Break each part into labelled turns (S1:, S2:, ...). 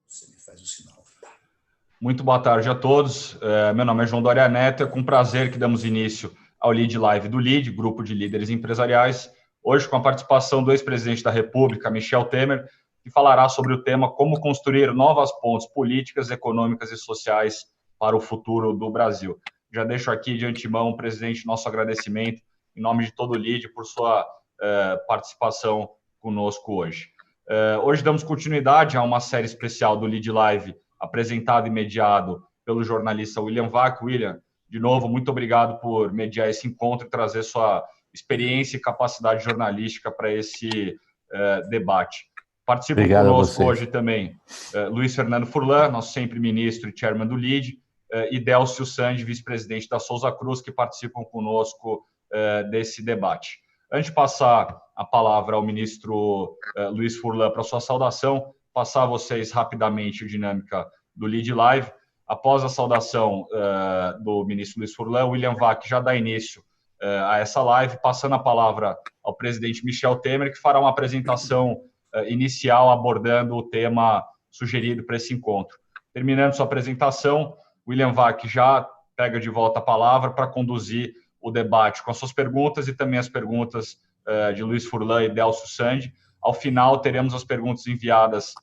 S1: Você me faz o sinal.
S2: Muito boa tarde a todos. Meu nome é João Doria Neto. É com prazer que damos início ao Lead Live do LEAD, Grupo de Líderes Empresariais. Hoje, com a participação do ex-presidente da República, Michel Temer, que falará sobre o tema como construir novas pontes políticas, econômicas e sociais para o futuro do Brasil. Já deixo aqui de antemão, presidente, nosso agradecimento, em nome de todo o LEAD, por sua participação conosco hoje. Hoje damos continuidade a uma série especial do Lead Live, apresentado e mediado pelo jornalista William Vac. William, de novo, muito obrigado por mediar esse encontro e trazer sua experiência e capacidade jornalística para esse debate. Participam conosco hoje também Luiz Fernando Furlan, nosso sempre ministro e chairman do LEAD, e Délcio Sandi, vice-presidente da Souza Cruz, que participam conosco desse debate. Antes de passar a palavra ao ministro Luiz Furlan para sua saudação, passar a vocês rapidamente a dinâmica do Lead Live. Após a saudação do ministro Luiz Furlan, William Vac já dá início a essa live, passando a palavra ao presidente Michel Temer, que fará uma apresentação inicial abordando o tema sugerido para esse encontro. Terminando sua apresentação, William Vac já pega de volta a palavra para conduzir o debate com as suas perguntas e também as perguntas de Luiz Furlan e Délcio Sandi. Ao final, teremos as perguntas enviadas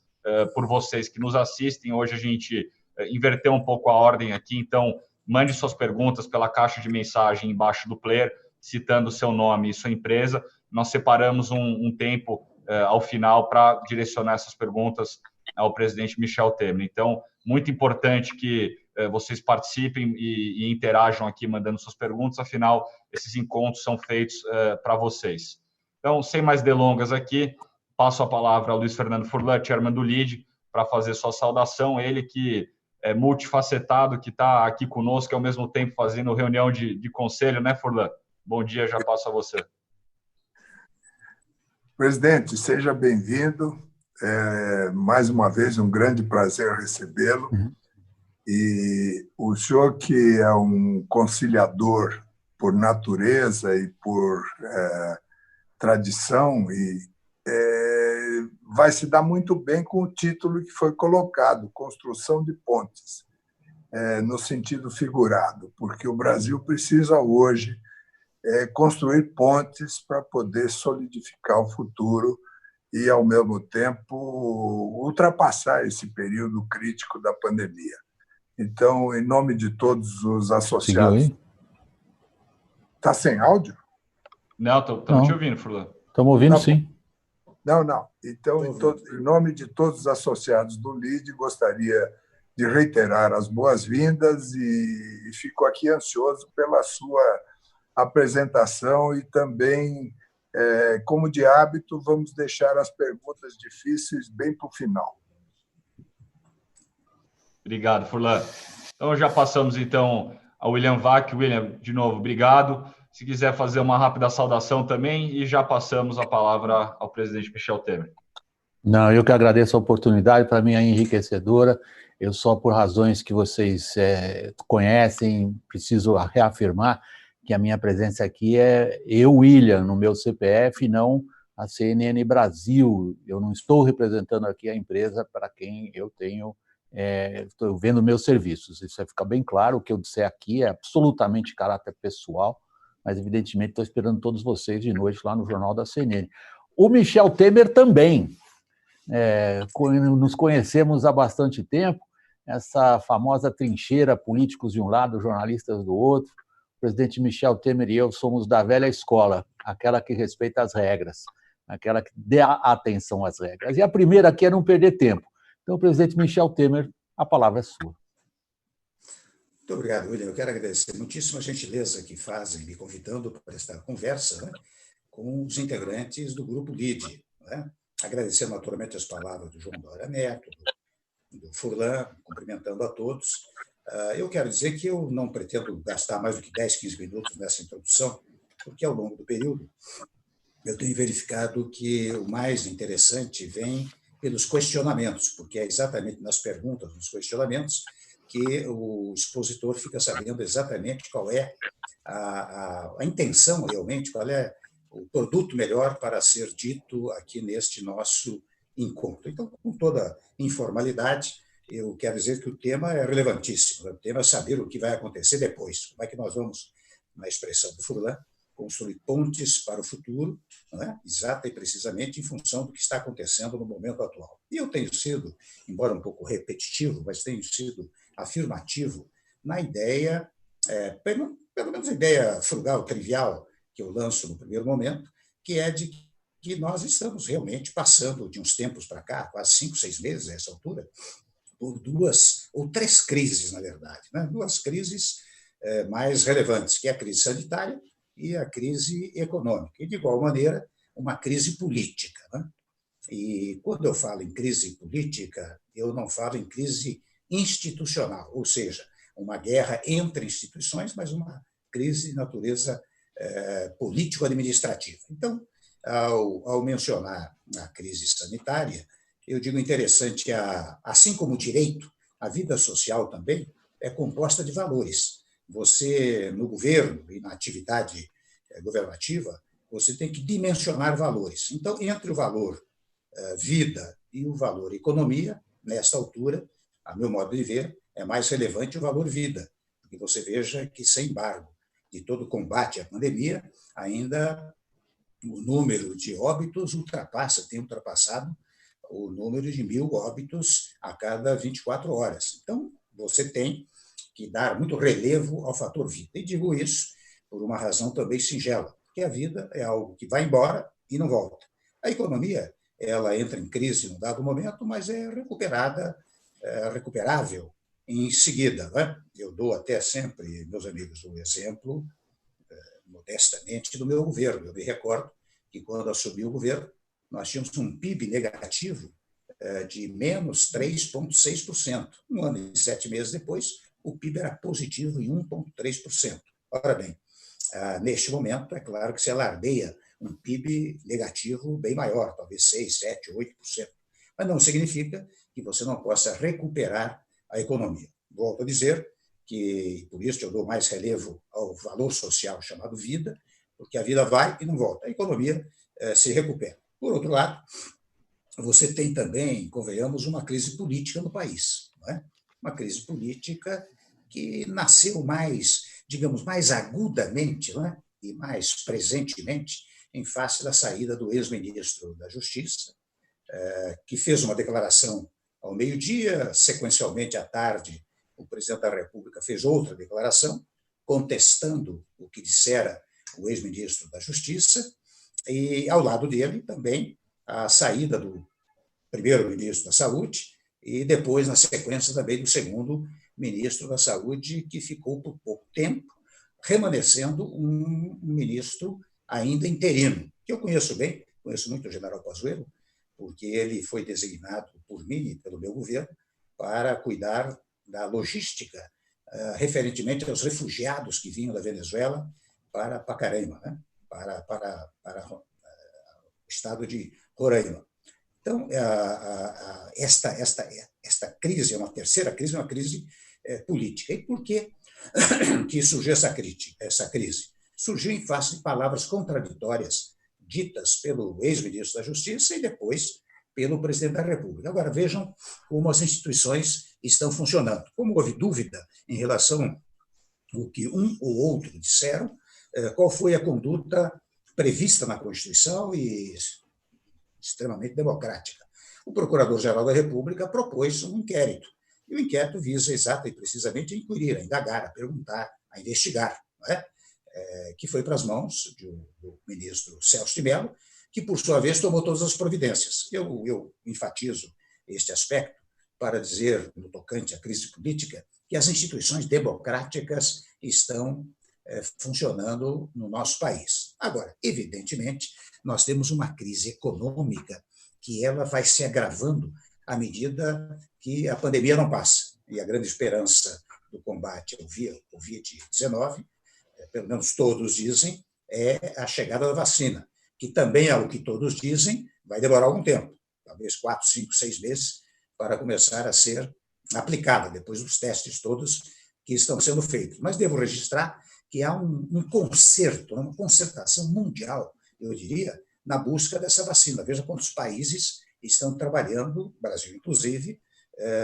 S2: por vocês que nos assistem. Hoje a gente inverteu um pouco a ordem aqui, então mande suas perguntas pela caixa de mensagem embaixo do player, citando seu nome e sua empresa. Nós separamos um tempo ao final para direcionar essas perguntas ao presidente Michel Temer. Então, muito importante que vocês participem e interajam aqui, mandando suas perguntas, afinal, esses encontros são feitos para vocês. Então, sem mais delongas aqui, passo a palavra ao Luiz Fernando Furlan, chairman do LEAD, para fazer sua saudação. Ele que é multifacetado, que está aqui conosco, ao mesmo tempo fazendo reunião de conselho, né, Furlan? Bom dia, já passo a você.
S3: Presidente, seja bem-vindo. Mais uma vez, um grande prazer recebê-lo. E o senhor, que é um conciliador por natureza e por tradição, vai se dar muito bem com o título que foi colocado, Construção de Pontes, no sentido figurado, porque o Brasil precisa hoje construir pontes para poder solidificar o futuro e, ao mesmo tempo, ultrapassar esse período crítico da pandemia. Então, em nome de todos os associados... Está sem áudio?
S2: Não, estamos te ouvindo, Furlan.
S4: Estamos ouvindo, sim.
S3: Não. Então, em nome de todos os associados do LEAD, gostaria de reiterar as boas-vindas e fico aqui ansioso pela sua apresentação e também, como de hábito, vamos deixar as perguntas difíceis bem para o final.
S2: Obrigado, Furlan. Então, já passamos, então, ao William Vac. William, de novo, obrigado. Se quiser fazer uma rápida saudação também, e já passamos a palavra ao presidente Michel Temer.
S4: Não, eu que agradeço a oportunidade, para mim é enriquecedora. Eu só, por razões que vocês conhecem, preciso reafirmar que a minha presença aqui é eu, William, no meu CPF, e não a CNN Brasil. Eu não estou representando aqui a empresa para quem eu tenho, estou vendo meus serviços. Isso vai ficar bem claro. O que eu disser aqui é absolutamente de caráter pessoal, mas, evidentemente, estou esperando todos vocês de noite lá no Jornal da CNN. O Michel Temer também. Nos conhecemos há bastante tempo, essa famosa trincheira, políticos de um lado, jornalistas do outro. O presidente Michel Temer e eu somos da velha escola, aquela que respeita as regras, aquela que dá atenção às regras. E a primeira aqui é não perder tempo. Então, presidente Michel Temer, a palavra é sua.
S1: Muito obrigado, William. Eu quero agradecer muitíssimo a gentileza que fazem me convidando para esta conversa, né, com os integrantes do Grupo LEAD. Né? Agradecer naturalmente as palavras do João Doria Neto, do Furlan, cumprimentando a todos. Eu quero dizer que eu não pretendo gastar mais do que 10, 15 minutos nessa introdução, porque ao longo do período eu tenho verificado que o mais interessante vem pelos questionamentos, porque é exatamente nas perguntas, nos questionamentos, que o expositor fica sabendo exatamente qual é a intenção realmente, qual é o produto melhor para ser dito aqui neste nosso encontro. Então, com toda informalidade, eu quero dizer que o tema é relevantíssimo. O tema é saber o que vai acontecer depois. Como é que nós vamos, na expressão do Furlan, construir pontes para o futuro, não é? Exata e precisamente em função do que está acontecendo no momento atual. E eu tenho sido, embora um pouco repetitivo, mas tenho sido afirmativo na ideia, pelo menos a ideia frugal, trivial, que eu lanço no primeiro momento, que é de que nós estamos realmente passando, de uns tempos para cá, quase 5, 6 meses a essa altura, por 2 ou 3 crises, na verdade, né? 2 crises mais relevantes, que é a crise sanitária e a crise econômica. E, de igual maneira, uma crise política, né? E, quando eu falo em crise política, eu não falo em crise institucional, ou seja, uma guerra entre instituições, mas uma crise de natureza político-administrativa. Então, ao mencionar a crise sanitária, eu digo interessante, assim como o direito, a vida social também é composta de valores. Você, no governo e na atividade governativa, você tem que dimensionar valores. Então, entre o valor vida e o valor economia, nesta altura, a meu modo de ver, é mais relevante o valor vida, porque você veja que, sem embargo de todo o combate à pandemia, ainda o número de óbitos tem ultrapassado o número de 1.000 óbitos a cada 24 horas. Então, você tem que dar muito relevo ao fator vida. E digo isso por uma razão também singela, porque a vida é algo que vai embora e não volta. A economia, ela entra em crise num dado momento, mas é recuperável em seguida, né? Eu dou até sempre, meus amigos, o exemplo, modestamente, do meu governo. Eu me recordo que, quando assumi o governo, nós tínhamos um PIB negativo de menos 3,6%. Um ano e 7 meses depois, o PIB era positivo em 1,3%. Ora bem, neste momento, é claro que se alardeia um PIB negativo bem maior, talvez 6%, 7%, 8%. Mas não significa que você não possa recuperar a economia. Volto a dizer que, por isso, eu dou mais relevo ao valor social chamado vida, porque a vida vai e não volta. A economia se recupera. Por outro lado, você tem também, convenhamos, uma crise política no país, não é? Uma crise política que nasceu mais, digamos, mais agudamente, não é? E mais presentemente em face da saída do ex-ministro da Justiça, que fez uma declaração ao meio-dia, sequencialmente à tarde, o presidente da República fez outra declaração, contestando o que dissera o ex-ministro da Justiça, e, ao lado dele, também a saída do primeiro-ministro da Saúde e, depois, na sequência, também do segundo ministro da Saúde, que ficou por pouco tempo, remanescendo um ministro ainda interino, que eu conheço bem, conheço muito o general Pazuello, porque ele foi designado por mim e pelo meu governo para cuidar da logística referentemente aos refugiados que vinham da Venezuela para Pacaraima, né? para o estado de Roraima. Então, esta crise é uma terceira crise, uma crise política. E por que surgiu essa crise? Surgiu em face de palavras contraditórias ditas pelo ex-ministro da Justiça e depois pelo presidente da República. Agora, vejam como as instituições estão funcionando. Como houve dúvida em relação ao que um ou outro disseram, qual foi a conduta prevista na Constituição e extremamente democrática. O Procurador-Geral da República propôs um inquérito, e o inquérito visa exata e precisamente a inquirir, a indagar, a perguntar, a investigar, não é? Que foi para as mãos do ministro Celso de Mello, que, por sua vez, tomou todas as providências. Eu enfatizo este aspecto para dizer, no tocante à crise política, que as instituições democráticas estão funcionando no nosso país. Agora, evidentemente, nós temos uma crise econômica que ela vai se agravando à medida que a pandemia não passa. E a grande esperança do combate ao Covid-19, pelo menos todos dizem, é a chegada da vacina, que também, ao que todos dizem, vai demorar algum tempo, talvez 4, 5, 6 meses, para começar a ser aplicada, depois dos testes todos que estão sendo feitos. Mas devo registrar que há um concerto, uma concertação mundial, eu diria, na busca dessa vacina. Veja quantos países estão trabalhando, o Brasil inclusive,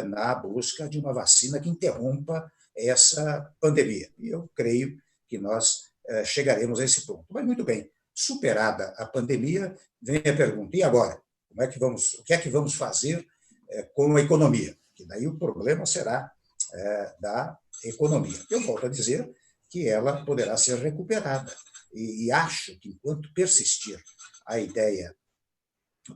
S1: na busca de uma vacina que interrompa essa pandemia. E eu creio que nós chegaremos a esse ponto. Mas, muito bem, superada a pandemia, vem a pergunta, e agora? O que é que vamos fazer com a economia? Que daí o problema será da economia. Eu volto a dizer que ela poderá ser recuperada. E acho que, enquanto persistir a ideia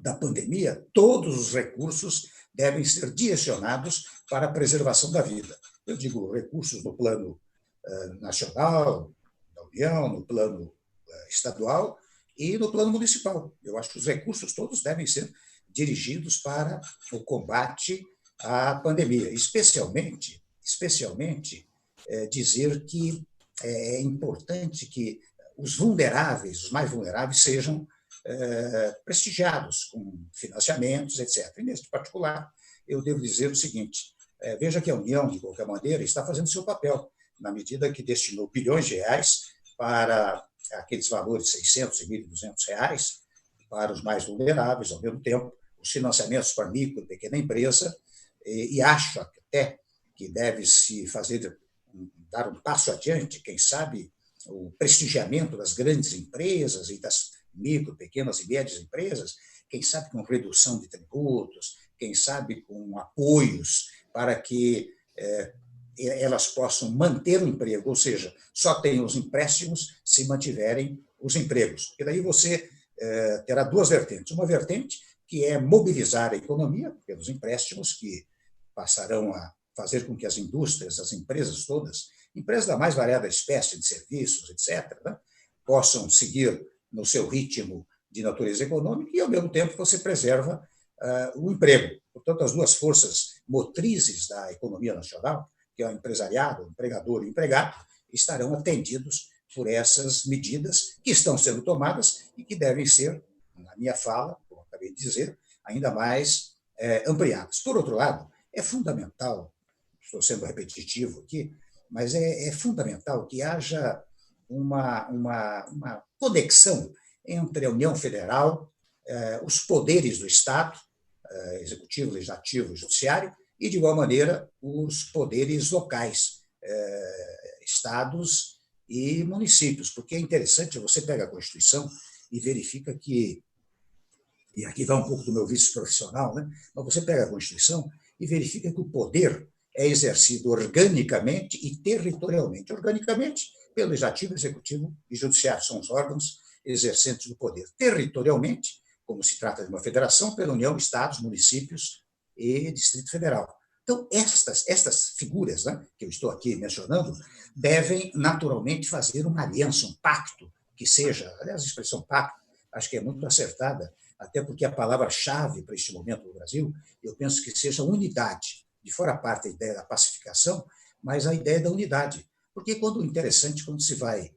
S1: da pandemia, todos os recursos devem ser direcionados para a preservação da vida. Eu digo recursos no plano nacional, da União, no plano estadual e no plano municipal. Eu acho que os recursos todos devem ser dirigidos para o combate à pandemia, especialmente dizer que é importante que os vulneráveis, os mais vulneráveis, sejam prestigiados com financiamentos, etc. E, neste particular, eu devo dizer o seguinte, veja que a União, de qualquer maneira, está fazendo seu papel, na medida que destinou bilhões de reais para aqueles valores de 600 e 1.200 reais para os mais vulneráveis, ao mesmo tempo, os financiamentos para micro e pequena empresa, e acho até que deve-se dar um passo adiante, quem sabe, o prestigiamento das grandes empresas e das micro, pequenas e médias empresas, quem sabe com redução de tributos, quem sabe com apoios para que elas possam manter o emprego, ou seja, só tem os empréstimos se mantiverem os empregos. Porque daí você terá duas vertentes. Uma vertente que é mobilizar a economia pelos empréstimos, que passarão a fazer com que as indústrias, as empresas todas, empresas da mais variada espécie de serviços, etc., né, possam seguir no seu ritmo de natureza econômica e, ao mesmo tempo, você preserva o emprego. Portanto, as duas forças motrizes da economia nacional, que é o empresariado, o empregador e o empregado, estarão atendidos por essas medidas que estão sendo tomadas e que devem ser, na minha fala, como acabei de dizer, ainda mais ampliadas. Por outro lado, é fundamental, estou sendo repetitivo aqui, mas é fundamental que haja uma conexão entre a União Federal, os poderes do Estado, executivo, legislativo e judiciário, e, de igual maneira, os poderes locais, estados e municípios, porque é interessante, você pega a Constituição e verifica que, e aqui vai um pouco do meu vício profissional, né? Mas você pega a Constituição e verifica que o poder é exercido organicamente e territorialmente. Organicamente, pelo Legislativo, Executivo e Judiciário, são os órgãos exercentes do poder. Territorialmente, como se trata de uma federação, pela União, Estados, municípios e Distrito Federal. Então, estas figuras, né, que eu estou aqui mencionando, devem naturalmente fazer uma aliança, um pacto, que seja, aliás, a expressão pacto, acho que é muito acertada, até porque a palavra-chave para este momento no Brasil, eu penso que seja unidade, de fora a parte a ideia da pacificação, mas a ideia da unidade. Porque interessante, quando se vai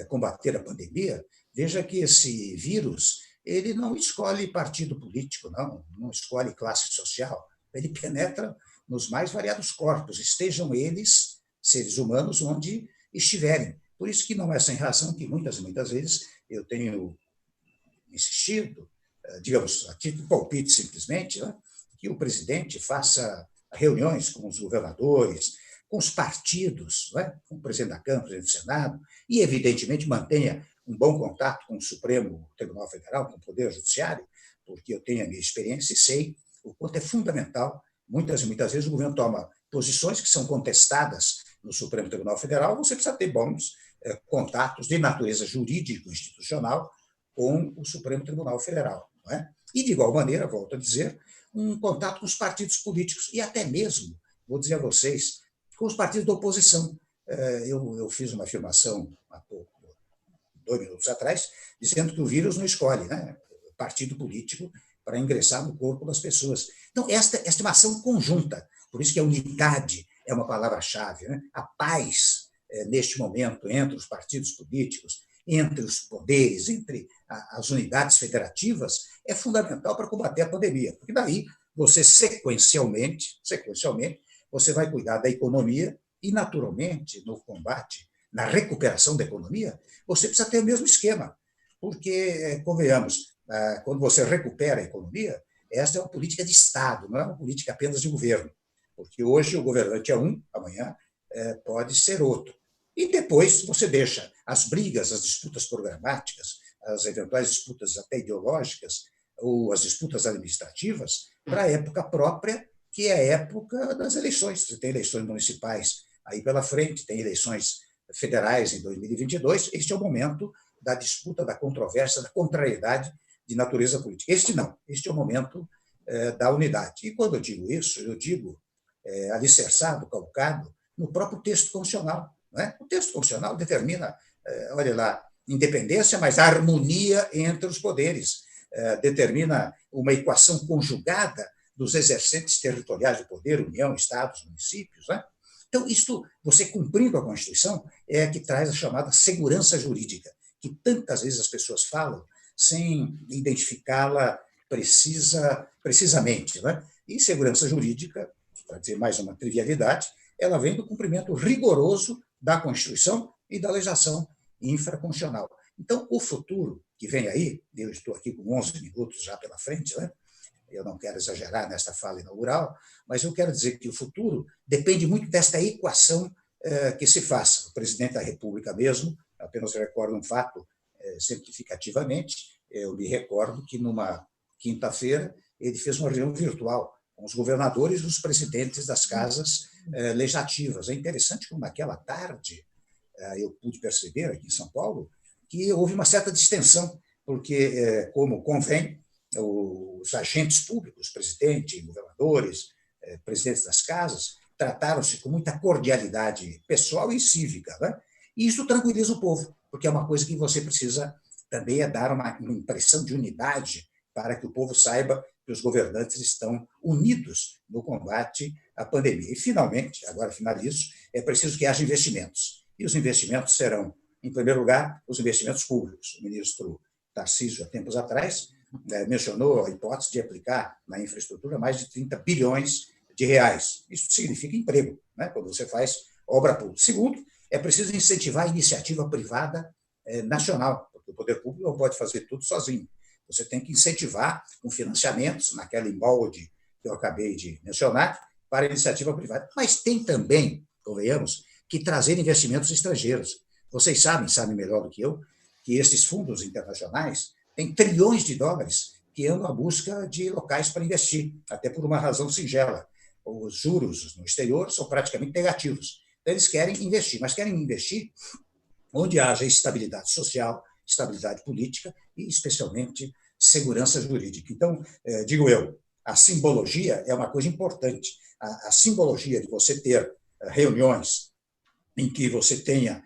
S1: combater a pandemia, veja que esse vírus, ele não escolhe partido político, não escolhe classe social, ele penetra nos mais variados corpos, estejam eles, seres humanos, onde estiverem. Por isso que não é sem razão que muitas e muitas vezes eu tenho insistido, digamos, a título de palpite simplesmente, né, que o presidente faça reuniões com os governadores, com os partidos, né, com o presidente da Câmara, o presidente do Senado, e, evidentemente, mantenha um bom contato com o Supremo Tribunal Federal, com o Poder Judiciário, porque eu tenho a minha experiência e sei o quanto é fundamental. Muitas e muitas vezes o governo toma posições que são contestadas no Supremo Tribunal Federal, você precisa ter bons contatos de natureza jurídico-institucional com o Supremo Tribunal Federal. Não é? E, de igual maneira, volto a dizer, um contato com os partidos políticos e até mesmo, vou dizer a vocês, com os partidos da oposição. Eu fiz uma afirmação há pouco, 2 minutos atrás, dizendo que o vírus não escolhe, né, partido político para ingressar no corpo das pessoas. Então, esta é uma ação conjunta, por isso que a unidade é uma palavra-chave, né? A paz, neste momento, entre os partidos políticos, entre os poderes, entre as unidades federativas, é fundamental para combater a pandemia, porque daí você sequencialmente, você vai cuidar da economia e, naturalmente, no combate, na recuperação da economia, você precisa ter o mesmo esquema, porque, convenhamos, quando você recupera a economia, esta é uma política de Estado, não é uma política apenas de governo, porque hoje o governante é um, amanhã pode ser outro. E depois você deixa as brigas, as disputas programáticas, as eventuais disputas até ideológicas, ou as disputas administrativas, para a época própria, que é a época das eleições. Você tem eleições municipais aí pela frente, tem eleições federais em 2022, este é o momento da disputa, da controvérsia, da contrariedade de natureza política. Este não, este é o momento da unidade. E quando eu digo isso, eu digo alicerçado, calcado, no próprio texto constitucional. Não é? O texto constitucional determina, olha lá, independência, mas harmonia entre os poderes, determina uma equação conjugada dos exercentes territoriais do poder, União, Estados, municípios. Né? Então, isto, você cumprindo a Constituição, é que traz a chamada segurança jurídica, que tantas vezes as pessoas falam sem identificá-la precisamente. Né? E segurança jurídica, para dizer mais uma trivialidade, ela vem do cumprimento rigoroso da Constituição e da legislação infraconstitucional. Então, o futuro que vem aí, eu estou aqui com 11 minutos já pela frente, né? Eu não quero exagerar nesta fala inaugural, mas eu quero dizer que o futuro depende muito desta equação que se faça. O presidente da República mesmo, apenas recordo um fato simplificativamente, eu me recordo que numa quinta-feira ele fez uma reunião virtual com os governadores e os presidentes das casas legislativas. É interessante como naquela tarde eu pude perceber aqui em São Paulo que houve uma certa distensão, porque, como convém, os agentes públicos, presidente, governadores, presidentes das casas, trataram-se com muita cordialidade pessoal e cívica. Né? E isso tranquiliza o povo, porque é uma coisa que você precisa também dar uma impressão de unidade para que o povo saiba que os governantes estão unidos no combate à pandemia. E, finalmente, agora finalizo, é preciso que haja investimentos. E os investimentos serão, em primeiro lugar, os investimentos públicos. O ministro Tarcísio, há tempos atrás, mencionou a hipótese de aplicar na infraestrutura mais de 30 bilhões de reais. Isso significa emprego, né, quando você faz obra pública. Segundo, é preciso incentivar a iniciativa privada nacional, porque o poder público não pode fazer tudo sozinho. Você tem que incentivar com financiamentos, naquela molde que eu acabei de mencionar, para a iniciativa privada. Mas tem também, convenhamos, que trazer investimentos estrangeiros. Vocês sabem melhor do que eu, que esses fundos internacionais têm trilhões de dólares que andam à busca de locais para investir, até por uma razão singela. Os juros no exterior são praticamente negativos. Então, eles querem investir, mas querem investir onde haja estabilidade social, estabilidade política e, especialmente, segurança jurídica. Então, digo eu, a simbologia é uma coisa importante. A simbologia de você ter reuniões em que você tenha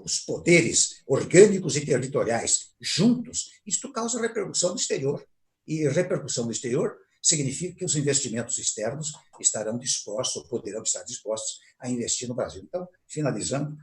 S1: os poderes orgânicos e territoriais juntos, isto causa repercussão no exterior. E repercussão no exterior significa que os investimentos externos estarão dispostos, ou poderão estar dispostos a investir no Brasil. Então, finalizando,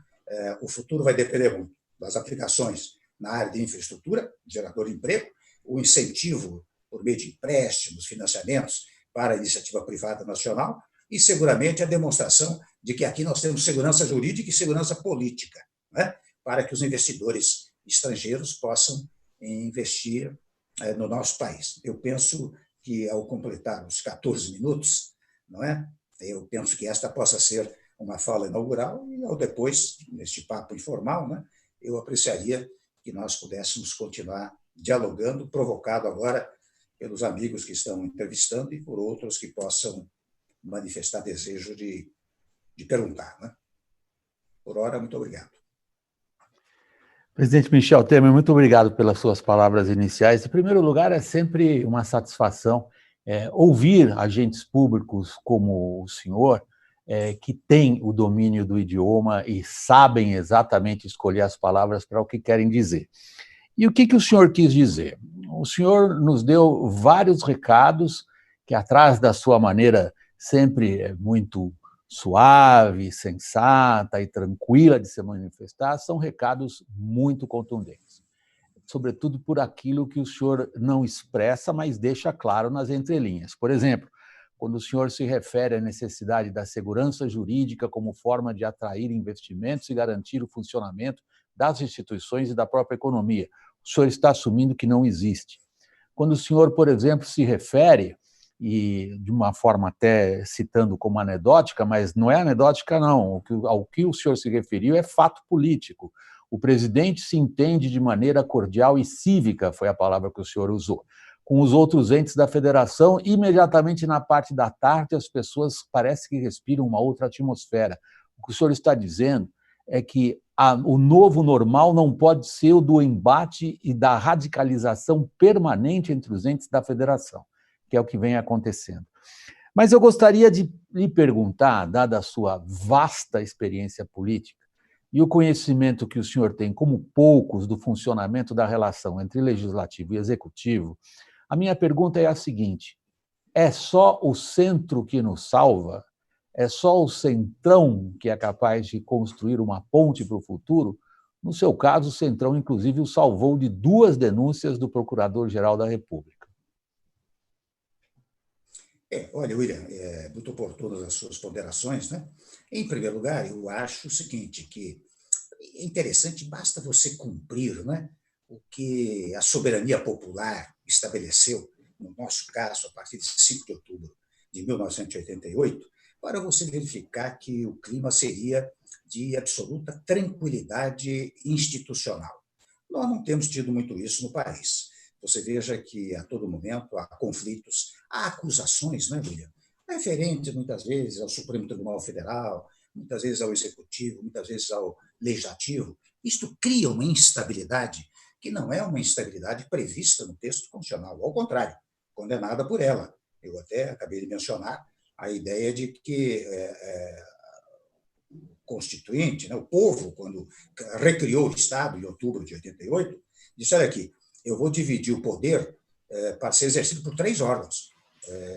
S1: o futuro vai depender muito das aplicações na área de infraestrutura, gerador de emprego, o incentivo por meio de empréstimos, financiamentos para a iniciativa privada nacional e, seguramente, a demonstração de que aqui nós temos segurança jurídica e segurança política, né, para que os investidores estrangeiros possam investir no nosso país. Eu penso que, ao completar os 14 minutos, não é? Eu penso que esta possa ser uma fala inaugural e, ao depois, neste papo informal, né, eu apreciaria que nós pudéssemos continuar dialogando, provocado agora pelos amigos que estão entrevistando e por outros que possam manifestar desejo de perguntar. Né? Por hora, muito obrigado.
S4: Presidente Michel Temer, muito obrigado pelas suas palavras iniciais. Em primeiro lugar, é sempre uma satisfação ouvir agentes públicos como o senhor, que têm o domínio do idioma e sabem exatamente escolher as palavras para o que querem dizer. E o que o senhor quis dizer? O senhor nos deu vários recados que, atrás da sua maneira sempre muito suave, sensata e tranquila de se manifestar, são recados muito contundentes, sobretudo por aquilo que o senhor não expressa, mas deixa claro nas entrelinhas. Por exemplo, quando o senhor se refere à necessidade da segurança jurídica como forma de atrair investimentos e garantir o funcionamento das instituições e da própria economia, o senhor está assumindo que não existe. quando o senhor, por exemplo, se refere, e de uma forma até citando como anedótica, mas não é anedótica, não. Ao que o senhor se referiu é fato político. O presidente se entende de maneira cordial e cívica, foi a palavra que o senhor usou, com os outros entes da federação. Imediatamente na parte da tarde, as pessoas parece que respiram uma outra atmosfera. O que o senhor está dizendo é que o novo normal não pode ser o do embate e da radicalização permanente entre os entes da federação, que é o que vem acontecendo. Mas eu gostaria de lhe perguntar, dada a sua vasta experiência política e o conhecimento que o senhor tem, como poucos, do funcionamento da relação entre legislativo e executivo, a minha pergunta é a seguinte: é só o centro que nos salva? É só o centrão que é capaz de construir uma ponte para o futuro? No seu caso, o centrão, inclusive, o salvou de 2 denúncias do Procurador-Geral da República.
S1: Olha, William, muito oportunas as suas ponderações, né? Em primeiro lugar, eu acho o seguinte, que é interessante, basta você cumprir, né, o que a soberania popular estabeleceu, no nosso caso, a partir de 5 de outubro de 1988, para você verificar que o clima seria de absoluta tranquilidade institucional. Nós não temos tido muito isso no país. Você veja que, a todo momento, há conflitos, há acusações, né, William? Referentes, muitas vezes, ao Supremo Tribunal Federal, muitas vezes ao Executivo, muitas vezes ao Legislativo. Isto cria uma instabilidade que não é uma instabilidade prevista no texto constitucional, ao contrário, condenada por ela. Eu até acabei de mencionar a ideia de que o Constituinte, né, o povo, quando recriou o Estado, em outubro de 88, disse, olha aqui, eu vou dividir o poder para ser exercido por 3 órgãos,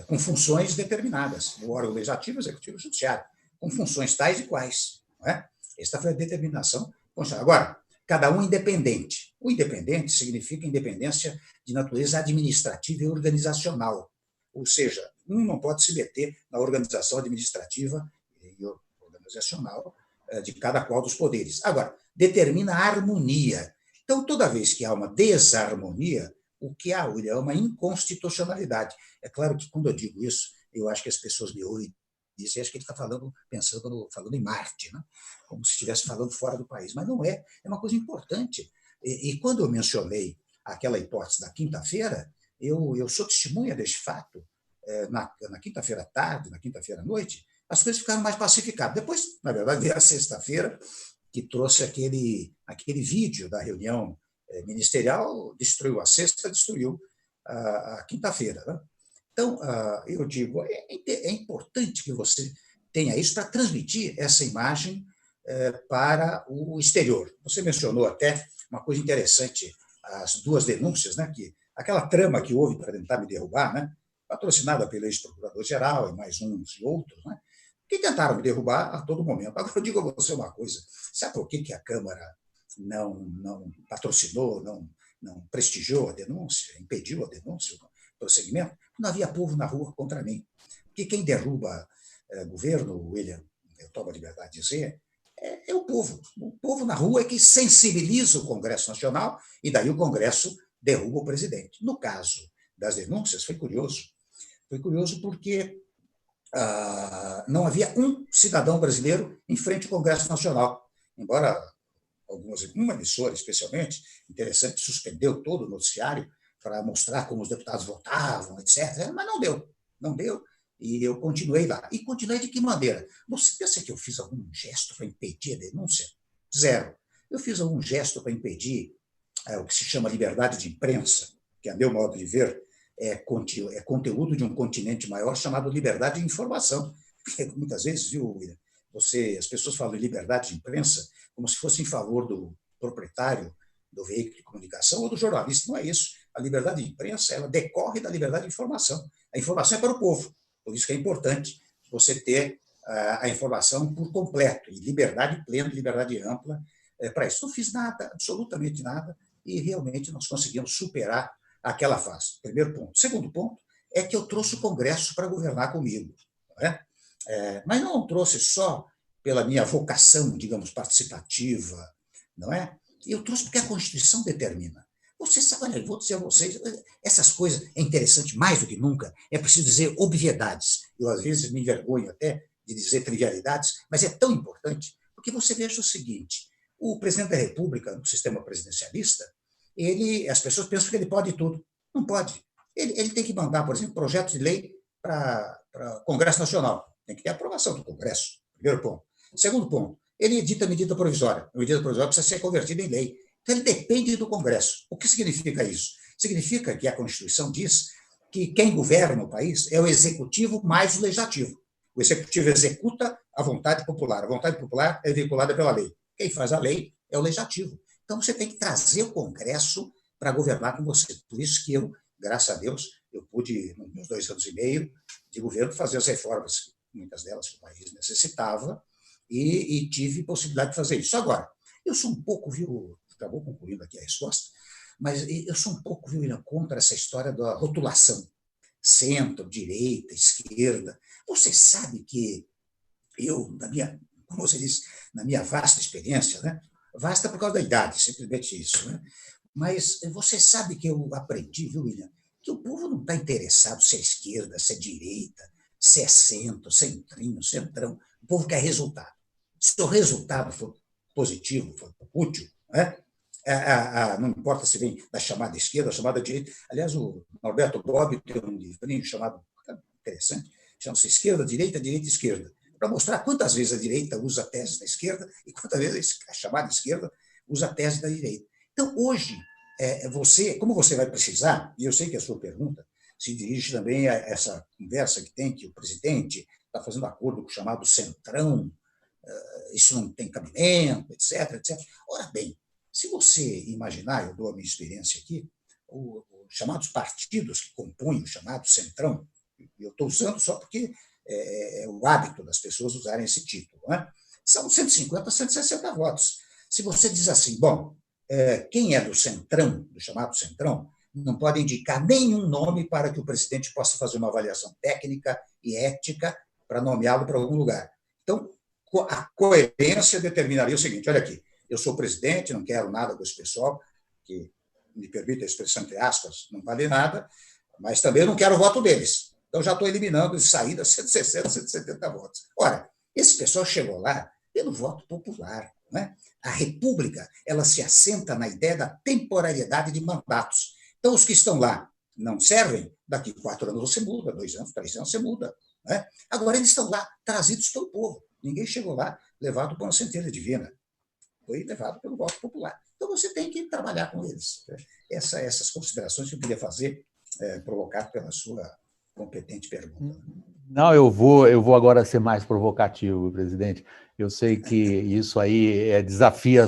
S1: com funções determinadas, o órgão legislativo, executivo e judiciário, com funções tais e quais. Não é? Esta foi a determinação constitucional. Agora, cada um independente. O independente significa independência de natureza administrativa e organizacional, ou seja, um não pode se meter na organização administrativa e organizacional de cada qual dos poderes. Agora, determina a harmonia. Então, toda vez que há uma desarmonia, o que há, William, é uma inconstitucionalidade. É claro que, quando eu digo isso, eu acho que as pessoas me ouvem e dizem, acho que ele está falando em Marte, né? Como se estivesse falando fora do país. Mas não é, é uma coisa importante. E quando eu mencionei aquela hipótese da quinta-feira, eu sou testemunha deste fato. Na quinta-feira à tarde, na quinta-feira à noite, as coisas ficaram mais pacificadas. Depois, na verdade, veio a sexta-feira, que trouxe aquele vídeo da reunião ministerial, destruiu a sexta, destruiu a quinta-feira. Né? Então, eu digo, é importante que você tenha isso para transmitir essa imagem para o exterior. Você mencionou até uma coisa interessante, as 2 denúncias, né, que aquela trama que houve para tentar me derrubar, né, patrocinada pelo ex-procurador-geral e mais uns e outros, né, que tentaram me derrubar a todo momento. Agora, eu digo a você uma coisa, sabe por que a Câmara não patrocinou, não prestigiou a denúncia, impediu a denúncia, o prosseguimento? Não havia povo na rua contra mim. Porque quem derruba governo, William, eu tomo a liberdade de dizer, é o povo. O povo na rua é que sensibiliza o Congresso Nacional e daí o Congresso derruba o presidente. No caso das denúncias, foi curioso. Foi curioso porque não havia um cidadão brasileiro em frente ao Congresso Nacional, embora uma emissora, especialmente, interessante, suspendeu todo o noticiário para mostrar como os deputados votavam, etc., mas não deu, e eu continuei lá. E continuei de que maneira? Você pensa que eu fiz algum gesto para impedir a denúncia? Zero. Eu fiz algum gesto para impedir o que se chama liberdade de imprensa, que, a meu modo de ver, é conteúdo de um continente maior chamado liberdade de informação. Porque muitas vezes, viu, William, as pessoas falam em liberdade de imprensa como se fosse em favor do proprietário do veículo de comunicação ou do jornalista. Não é isso. A liberdade de imprensa ela decorre da liberdade de informação. A informação é para o povo. Por isso que é importante você ter a informação por completo, e liberdade plena, liberdade ampla para isso. Não fiz nada, absolutamente nada, e realmente nós conseguimos superar aquela fase. Primeiro ponto. Segundo ponto é que eu trouxe o Congresso para governar comigo. Não é? Mas não trouxe só pela minha vocação, digamos, participativa, não é? Eu trouxe porque a Constituição determina. Você sabe, olha, eu vou dizer a vocês, essas coisas é interessante mais do que nunca, é preciso dizer obviedades. Eu, às vezes, me envergonho até de dizer trivialidades, mas é tão importante, porque você veja o seguinte, o presidente da República, no sistema presidencialista, as pessoas pensam que ele pode tudo. Não pode. Ele tem que mandar, por exemplo, projeto de lei para o Congresso Nacional. Tem que ter aprovação do Congresso, primeiro ponto. Segundo ponto, ele edita medida provisória. A medida provisória precisa ser convertida em lei. Então, ele depende do Congresso. O que significa isso? Significa que a Constituição diz que quem governa o país é o Executivo mais o Legislativo. O Executivo executa a vontade popular. A vontade popular é veiculada pela lei. Quem faz a lei é o Legislativo. Então, você tem que trazer o Congresso para governar com você. Por isso que eu, graças a Deus, eu pude, nos meus 2 anos e meio de governo, fazer as reformas, muitas delas que o país necessitava, e tive possibilidade de fazer isso. Agora, eu sou um pouco, acabou concluindo aqui a resposta, mas eu sou um pouco, contra essa história da rotulação. Centro, direita, esquerda. Você sabe que eu, como você disse, na minha vasta experiência, né? Vasta por causa da idade, simplesmente isso, né? Mas você sabe que eu aprendi, William, que o povo não está interessado se é esquerda, se é direita, se é centro, centrinho, centrão. O povo quer resultado. Se o resultado for positivo, for útil, né? Não importa se vem da chamada esquerda, da chamada direita. Aliás, o Norberto Bobbio tem um livrinho chamado, interessante, chama-se Esquerda, Direita, Direita e Esquerda, para mostrar quantas vezes a direita usa a tese da esquerda e quantas vezes a chamada esquerda usa a tese da direita. Então, hoje, como você vai precisar, e eu sei que a sua pergunta se dirige também a essa conversa que o presidente está fazendo acordo com o chamado centrão, isso não tem cabimento, etc, etc. Ora bem, se você imaginar, eu dou a minha experiência aqui, os chamados partidos que compõem o chamado centrão, eu estou usando só porque é o hábito das pessoas usarem esse título, né? São 150, 160 votos. Se você diz assim, bom, quem é do centrão, do chamado centrão, não pode indicar nenhum nome para que o presidente possa fazer uma avaliação técnica e ética para nomeá-lo para algum lugar. Então, a coerência determinaria o seguinte, olha aqui, eu sou presidente, não quero nada com esse pessoal, que, me permite a expressão entre aspas, não vale nada, mas também não quero o voto deles. Então, já estou eliminando de saída 160, 170 votos. Ora, esse pessoal chegou lá pelo voto popular. Né? A República ela se assenta na ideia da temporariedade de mandatos. Então, os que estão lá não servem, daqui 4 anos você muda, 2 anos, 3 anos você muda. Né? Agora, eles estão lá, trazidos pelo povo. Ninguém chegou lá levado por uma centelha divina. Foi levado pelo voto popular. Então, você tem que trabalhar com eles. Essas considerações que eu queria fazer, provocar pela sua competente pergunta.
S4: Não, eu vou agora ser mais provocativo, presidente. Eu sei que isso aí desafia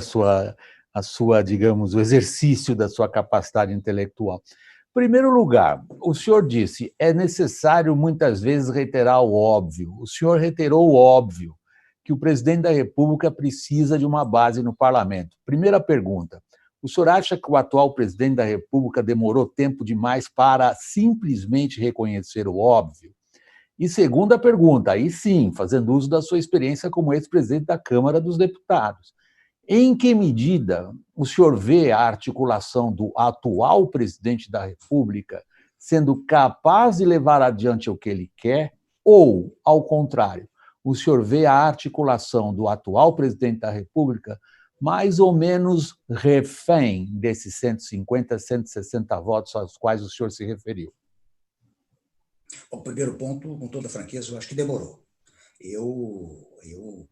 S4: a sua, digamos, o exercício da sua capacidade intelectual. Em primeiro lugar, o senhor disse, é necessário muitas vezes reiterar o óbvio. O senhor reiterou o óbvio, que o presidente da República precisa de uma base no parlamento. Primeira pergunta, o senhor acha que o atual presidente da República demorou tempo demais para simplesmente reconhecer o óbvio? E segunda pergunta, aí sim, fazendo uso da sua experiência como ex-presidente da Câmara dos Deputados, em que medida o senhor vê a articulação do atual presidente da República sendo capaz de levar adiante o que ele quer, ou, ao contrário, o senhor vê a articulação do atual presidente da República mais ou menos refém desses 150, 160 votos aos quais o senhor se referiu?
S1: O primeiro ponto, com toda franqueza, eu acho que demorou.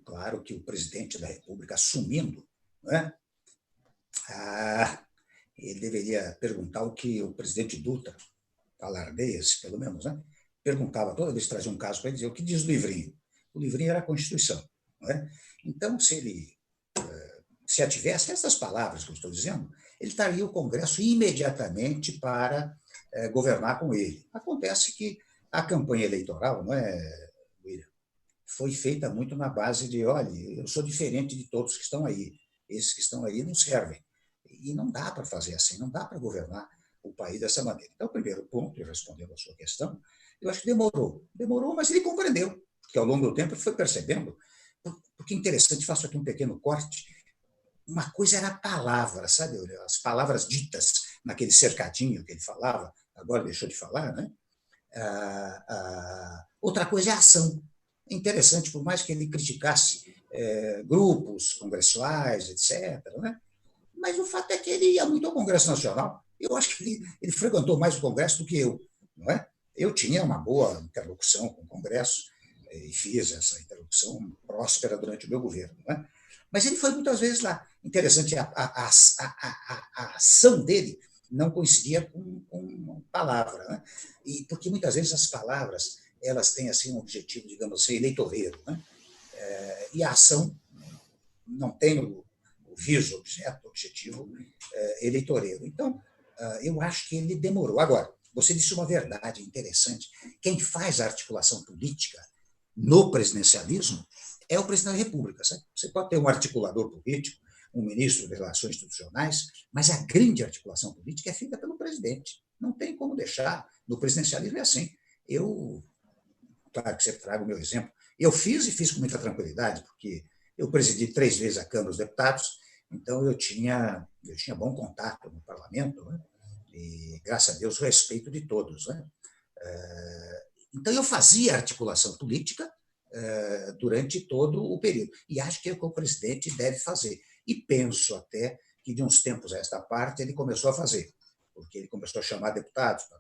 S1: Claro que o presidente da República, assumindo, né, ele deveria perguntar o que o presidente Dutra, alardeia-se, pelo menos, né, perguntava, toda vez que trazia um caso para ele, dizer o que diz o livrinho. O livrinho era a Constituição. Né? Então, se ele se ativesse essas palavras que eu estou dizendo, ele estaria o Congresso imediatamente para governar com ele. Acontece que a campanha eleitoral, não é, William, foi feita muito na base de, olha, eu sou diferente de todos que estão aí, esses que estão aí não servem. E não dá para fazer assim, não dá para governar o país dessa maneira. Então, o primeiro ponto, respondendo a sua questão, eu acho que demorou, mas ele compreendeu, porque ao longo do tempo ele foi percebendo, porque é interessante, faço aqui um pequeno corte, uma coisa era a palavra, sabe, as palavras ditas, naquele cercadinho que ele falava, agora deixou de falar, né? Outra coisa é a ação. É interessante, por mais que ele criticasse grupos congressuais, etc., né? Mas o fato é que ele ia muito ao Congresso Nacional. Eu acho que ele frequentou mais o Congresso do que eu, não é? Eu tinha uma boa interlocução com o Congresso e fiz essa interlocução próspera durante o meu governo, não é? Mas ele foi muitas vezes lá. Interessante, a ação dele não coincidia com palavra, né? E porque muitas vezes as palavras elas têm assim um objetivo, digamos assim, eleitoreiro, né? E a ação não tem o viso, objetivo eleitoreiro. Então, eu acho que ele demorou. Agora, você disse uma verdade interessante. Quem faz a articulação política no presidencialismo é o presidente da República. Sabe? Você pode ter um articulador político, um ministro de Relações Institucionais, mas a grande articulação política é feita pelo presidente. Não tem como deixar. No presidencialismo é assim. Claro que você traga o meu exemplo. Eu fiz com muita tranquilidade, porque eu presidi 3 vezes a Câmara dos Deputados, então eu tinha bom contato no parlamento, né? E, graças a Deus, o respeito de todos, né? Então, eu fazia articulação política durante todo o período. E acho que é o que o presidente deve fazer. E penso até que, de uns tempos a esta parte, ele começou a fazer, porque ele começou a chamar deputados para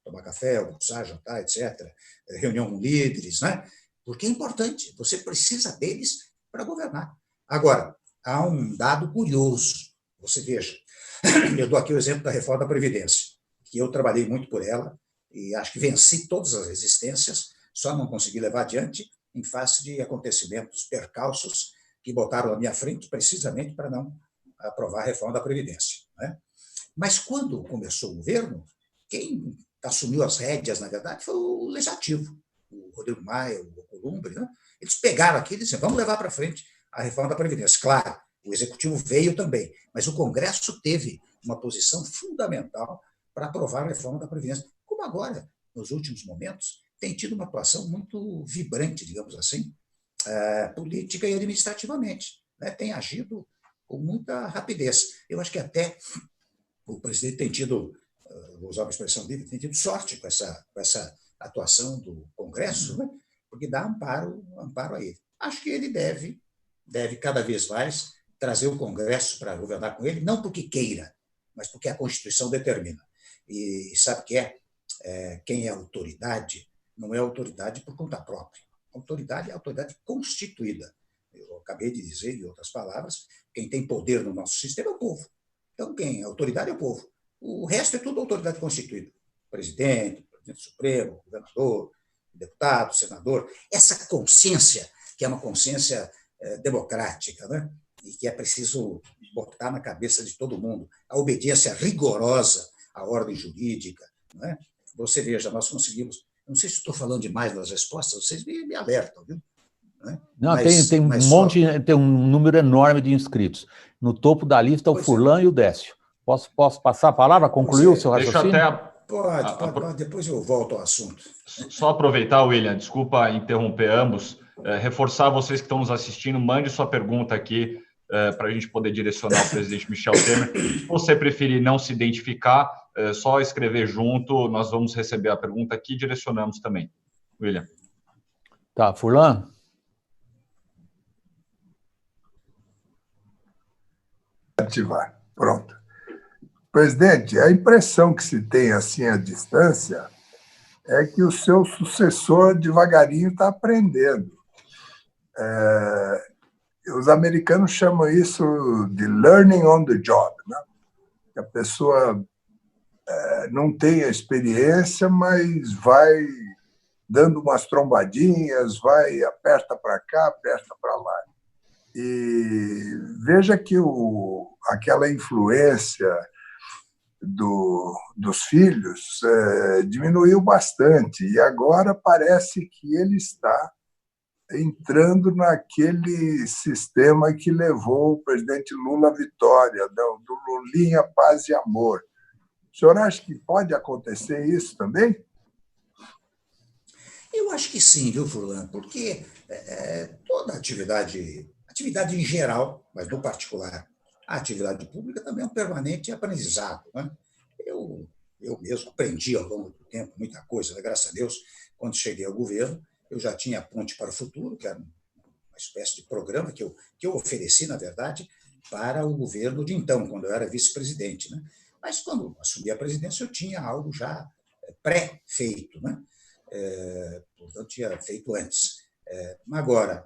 S1: tomar café, almoçar, jantar, etc., reunião com líderes, né? Porque é importante, você precisa deles para governar. Agora, há um dado curioso. Você veja, eu dou aqui o exemplo da reforma da Previdência, que eu trabalhei muito por ela e acho que venci todas as resistências, só não consegui levar adiante em face de acontecimentos percalços que botaram à minha frente precisamente para não aprovar a reforma da Previdência, né? Mas quando começou o governo, quem assumiu as rédeas, na verdade, foi o Legislativo, o Rodrigo Maia, o Alcolumbre, né? Eles pegaram aqui e disseram, vamos levar para frente a reforma da Previdência. Claro, o Executivo veio também, mas o Congresso teve uma posição fundamental para aprovar a reforma da Previdência, como agora, nos últimos momentos, tem tido uma atuação muito vibrante, digamos assim, política e administrativamente, né? Tem agido com muita rapidez. Eu acho que até o presidente tem tido, vou usar uma expressão dele, tem tido sorte com essa atuação do Congresso, né? Porque dá amparo a ele. Acho que ele deve cada vez mais trazer o Congresso para governar com ele, não porque queira, mas porque a Constituição determina. E sabe que quem é autoridade não é autoridade por conta própria. A autoridade é a autoridade constituída. Eu acabei de dizer, em outras palavras, quem tem poder no nosso sistema é o povo. Então, quem é autoridade é o povo. O resto é tudo autoridade constituída. Presidente Supremo, governador, deputado, senador. Essa consciência, que é uma consciência democrática, né? E que é preciso botar na cabeça de todo mundo, a obediência rigorosa à ordem jurídica, né? Você veja, nós conseguimos, não sei se estou falando demais nas respostas, vocês me alertam, viu? Né?
S4: Não, tem um número enorme de inscritos. No topo da lista, o Furlan e o Décio. Posso passar a palavra, concluir o seu raciocínio?
S1: Pode, depois eu volto ao assunto.
S2: Só aproveitar, William, desculpa interromper ambos, reforçar vocês que estão nos assistindo, mande sua pergunta aqui para a gente poder direcionar ao presidente Michel Temer. Se você preferir não se identificar, só escrever junto, nós vamos receber a pergunta aqui e direcionamos também. William.
S4: Tá, Furlan?
S3: Ativar. Pronto. Presidente, a impressão que se tem assim à distância é que o seu sucessor devagarinho está aprendendo. Os americanos chamam isso de learning on the job, né? Que a pessoa não tem a experiência, mas vai dando umas trombadinhas, aperta para cá, aperta para lá. E veja que aquela influência dos filhos diminuiu bastante, e agora parece que ele está entrando naquele sistema que levou o presidente Lula à vitória, do Lulinha, paz e amor. O senhor acha que pode acontecer isso também?
S1: Eu acho que sim, viu, Furlan? Porque toda atividade em geral, mas no particular, a atividade pública também é um permanente aprendizado, né? Eu mesmo aprendi ao longo do tempo muita coisa, né? Graças a Deus, quando cheguei ao governo, eu já tinha a Ponte para o Futuro, que era uma espécie de programa que eu ofereci, na verdade, para o governo de então, quando eu era vice-presidente, né? Mas, quando assumi a presidência, eu tinha algo já pré-feito, né? Portanto, tinha feito antes. Agora,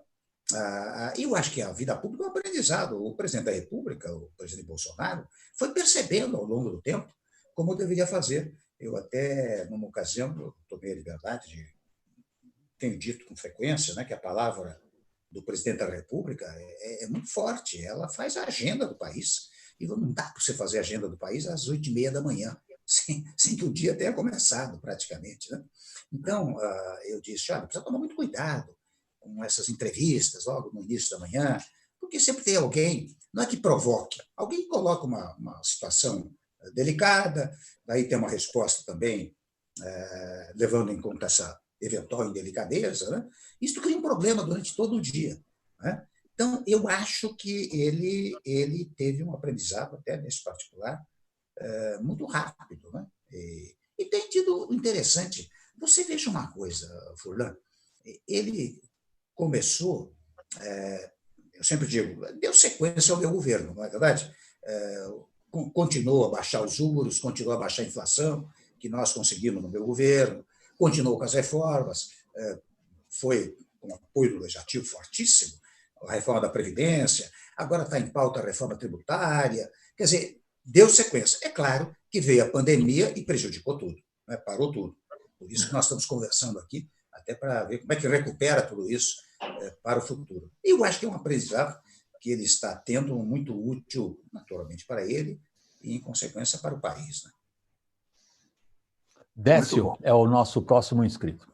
S1: eu acho que a vida pública é um aprendizado. O presidente da República, o presidente Bolsonaro, foi percebendo ao longo do tempo como deveria fazer. Eu até, numa ocasião, eu tomei a liberdade de... Tenho dito com frequência, né, que a palavra do presidente da República é muito forte. Ela faz a agenda do país. E não dá para você fazer a agenda do país às 8h30 da manhã, sem que o dia tenha começado, praticamente, né? Então, eu disse, olha, precisa tomar muito cuidado com essas entrevistas logo no início da manhã, porque sempre tem alguém, não é que provoque, alguém coloca uma situação delicada, daí tem uma resposta também, levando em conta essa eventual indelicadeza, né? Isso cria um problema durante todo o dia, né? Então, eu acho que ele teve um aprendizado, até nesse particular, muito rápido, né? E tem tido interessante. Você veja uma coisa, Furlan, ele começou, eu sempre digo, deu sequência ao meu governo, não é verdade? Continuou a baixar os juros, continuou a baixar a inflação, que nós conseguimos no meu governo, continuou com as reformas, foi com apoio do Legislativo fortíssimo, a reforma da Previdência, agora está em pauta a reforma tributária, quer dizer, deu sequência. É claro que veio a pandemia e prejudicou tudo, né? Parou tudo. Por isso que nós estamos conversando aqui, até para ver como é que recupera tudo isso para o futuro. E eu acho que é um aprendizado que ele está tendo muito útil, naturalmente, para ele e, em consequência, para o país, né?
S4: Décio é o nosso próximo inscrito.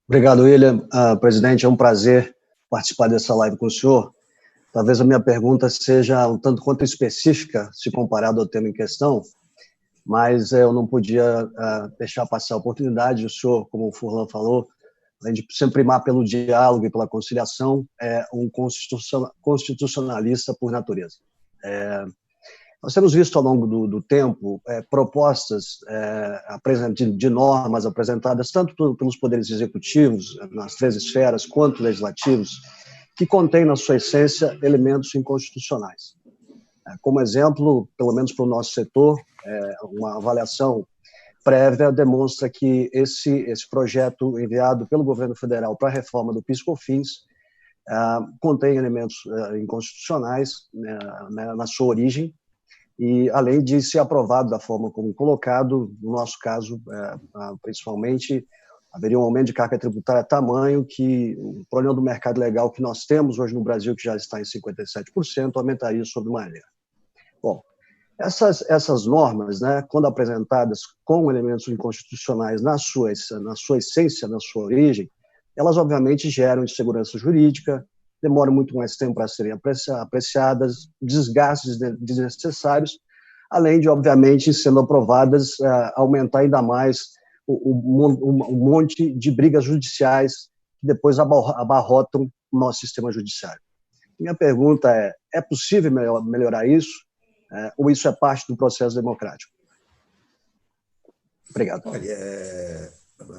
S5: Obrigado, William. Presidente, é um prazer participar dessa live com o senhor. Talvez a minha pergunta seja um tanto quanto específica, se comparado ao tema em questão, mas eu não podia deixar passar a oportunidade. O senhor, como o Furlan falou, além de sempre primar pelo diálogo e pela conciliação, é um constitucionalista por natureza. Nós temos visto ao longo do tempo propostas de normas apresentadas tanto pelos poderes executivos, nas 3 esferas, quanto legislativos, que contêm, na sua essência, elementos inconstitucionais. Como exemplo, pelo menos para o nosso setor, uma avaliação prévia demonstra que esse projeto enviado pelo governo federal para a reforma do PIS/COFINS contém elementos inconstitucionais na sua origem, e além de ser aprovado da forma como colocado, no nosso caso, principalmente, haveria um aumento de carga tributária tamanho que o problema do mercado legal que nós temos hoje no Brasil, que já está em 57%, aumentaria sobremaneira. Bom, essas normas, né, quando apresentadas com elementos inconstitucionais na sua essência, na sua origem, elas obviamente geram insegurança jurídica, demoram muito mais tempo para serem apreciadas, desgastes desnecessários, além de, obviamente, sendo aprovadas, aumentar ainda mais um monte de brigas judiciais que depois abarrotam o nosso sistema judiciário. Minha pergunta é possível melhorar isso? Ou isso é parte do processo democrático? Obrigado.
S1: Olha,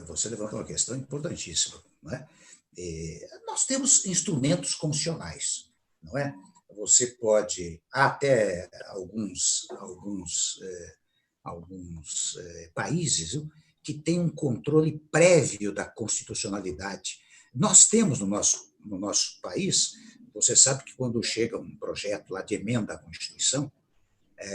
S1: você levantou uma questão importantíssima, não é? Nós temos instrumentos constitucionais, não é? Você pode, até alguns países, que têm um controle prévio da constitucionalidade. Nós temos no nosso país, você sabe que quando chega um projeto lá de emenda à Constituição,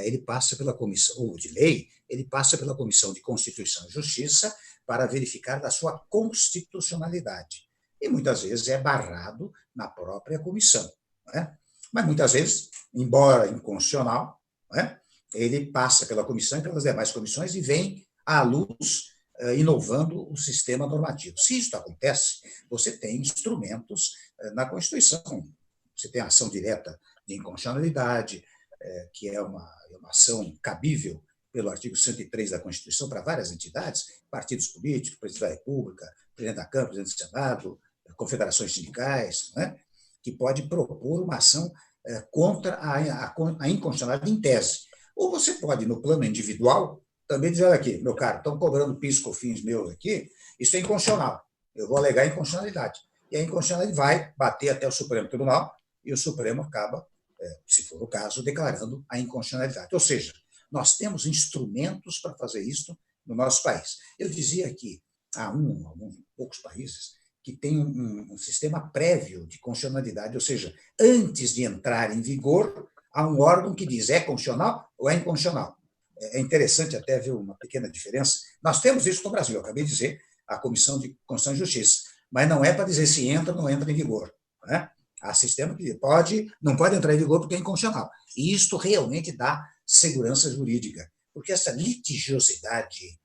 S1: ele passa pela comissão, ou de lei, ele passa pela Comissão de Constituição e Justiça para verificar da sua constitucionalidade. E muitas vezes é barrado na própria comissão, não é? Mas muitas vezes, embora inconstitucional, não é? Ele passa pela comissão e pelas demais comissões e vem à luz, inovando o sistema normativo. Se isso acontece, você tem instrumentos na Constituição. Você tem a ação direta de inconstitucionalidade, que é uma ação cabível pelo artigo 103 da Constituição para várias entidades, partidos políticos, presidente da República, presidente da Câmara, presidente do Senado, confederações sindicais, né, que pode propor uma ação contra a inconstitucionalidade em tese. Ou você pode, no plano individual, também dizer, olha aqui, meu caro, estão cobrando PIS, COFINS meus aqui, isso é inconstitucional, eu vou alegar inconstitucionalidade. E a inconstitucionalidade vai bater até o Supremo Tribunal, e o Supremo acaba, se for o caso, declarando a inconstitucionalidade. Ou seja, nós temos instrumentos para fazer isso no nosso país. Eu dizia que há alguns poucos países que têm um sistema prévio de constitucionalidade, ou seja, antes de entrar em vigor, há um órgão que diz é constitucional ou é inconstitucional. É interessante até ver uma pequena diferença. Nós temos isso no Brasil, eu acabei de dizer, a Comissão de Constituição e Justiça, mas não é para dizer se entra ou não entra em vigor. Né? Há sistema que não pode entrar em vigor porque é inconstitucional. E isto realmente dá segurança jurídica, porque essa litigiosidade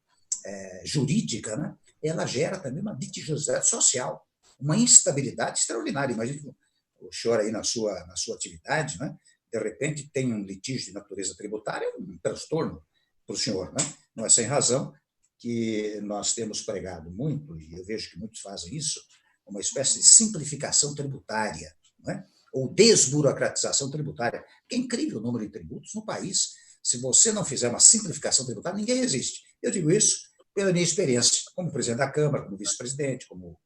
S1: jurídica, né, ela gera também uma litigiosidade social, uma instabilidade extraordinária. Imagina o senhor aí na sua atividade, né, de repente tem um litígio de natureza tributária, um transtorno para o senhor. Né? Não é sem razão que nós temos pregado muito, e eu vejo que muitos fazem isso, uma espécie de simplificação tributária, né? Ou desburocratização tributária, que é incrível o número de tributos no país. Se você não fizer uma simplificação tributária, ninguém resiste. Eu digo isso pela minha experiência como presidente da Câmara, como vice-presidente, como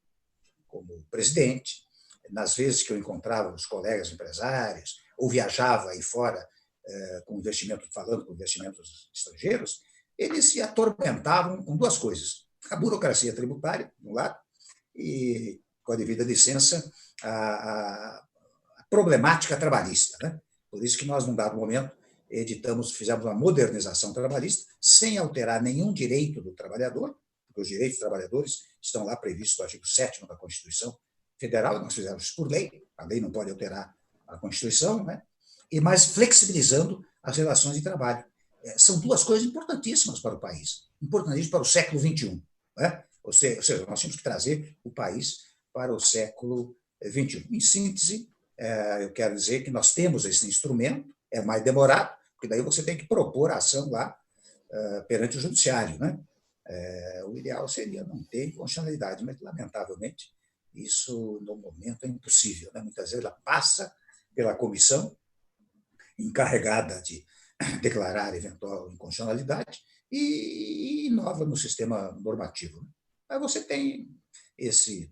S1: presidente. Nas vezes que eu encontrava os colegas empresários, ou viajava aí fora falando com investimentos estrangeiros, eles se atormentavam com duas coisas. A burocracia tributária, de um lado, e, com a devida licença, a problemática trabalhista. Né? Por isso que nós, num dado momento, fizemos uma modernização trabalhista sem alterar nenhum direito do trabalhador, porque os direitos dos trabalhadores estão lá previstos no artigo 7º da Constituição Federal, nós fizemos isso por lei, a lei não pode alterar a Constituição, né? Mas flexibilizando as relações de trabalho. São duas coisas importantíssimas para o país, importantíssimas para o século XXI. Né? Ou seja, nós temos que trazer o país para o século XXI. Em síntese, eu quero dizer que nós temos esse instrumento, é mais demorado, porque daí você tem que propor a ação lá perante o judiciário. Né? O ideal seria não ter inconstitucionalidade, mas, lamentavelmente, isso, no momento, é impossível. Né? Muitas vezes ela passa pela comissão encarregada de declarar eventual inconstitucionalidade e inova no sistema normativo. Né? Mas você tem esse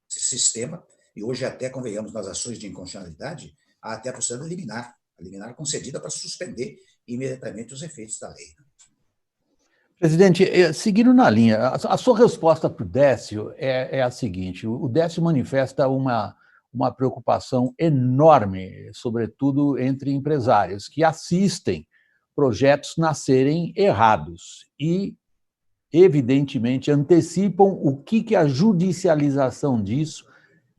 S1: sistema, e hoje até, convenhamos, nas ações de inconstitucionalidade, há até a possibilidade de liminar concedida para suspender imediatamente os efeitos da lei.
S4: Presidente, seguindo na linha, a sua resposta para o Décio é a seguinte: o Décio manifesta uma preocupação enorme, sobretudo entre empresários, que assistem projetos nascerem errados e, evidentemente, antecipam o que a judicialização disso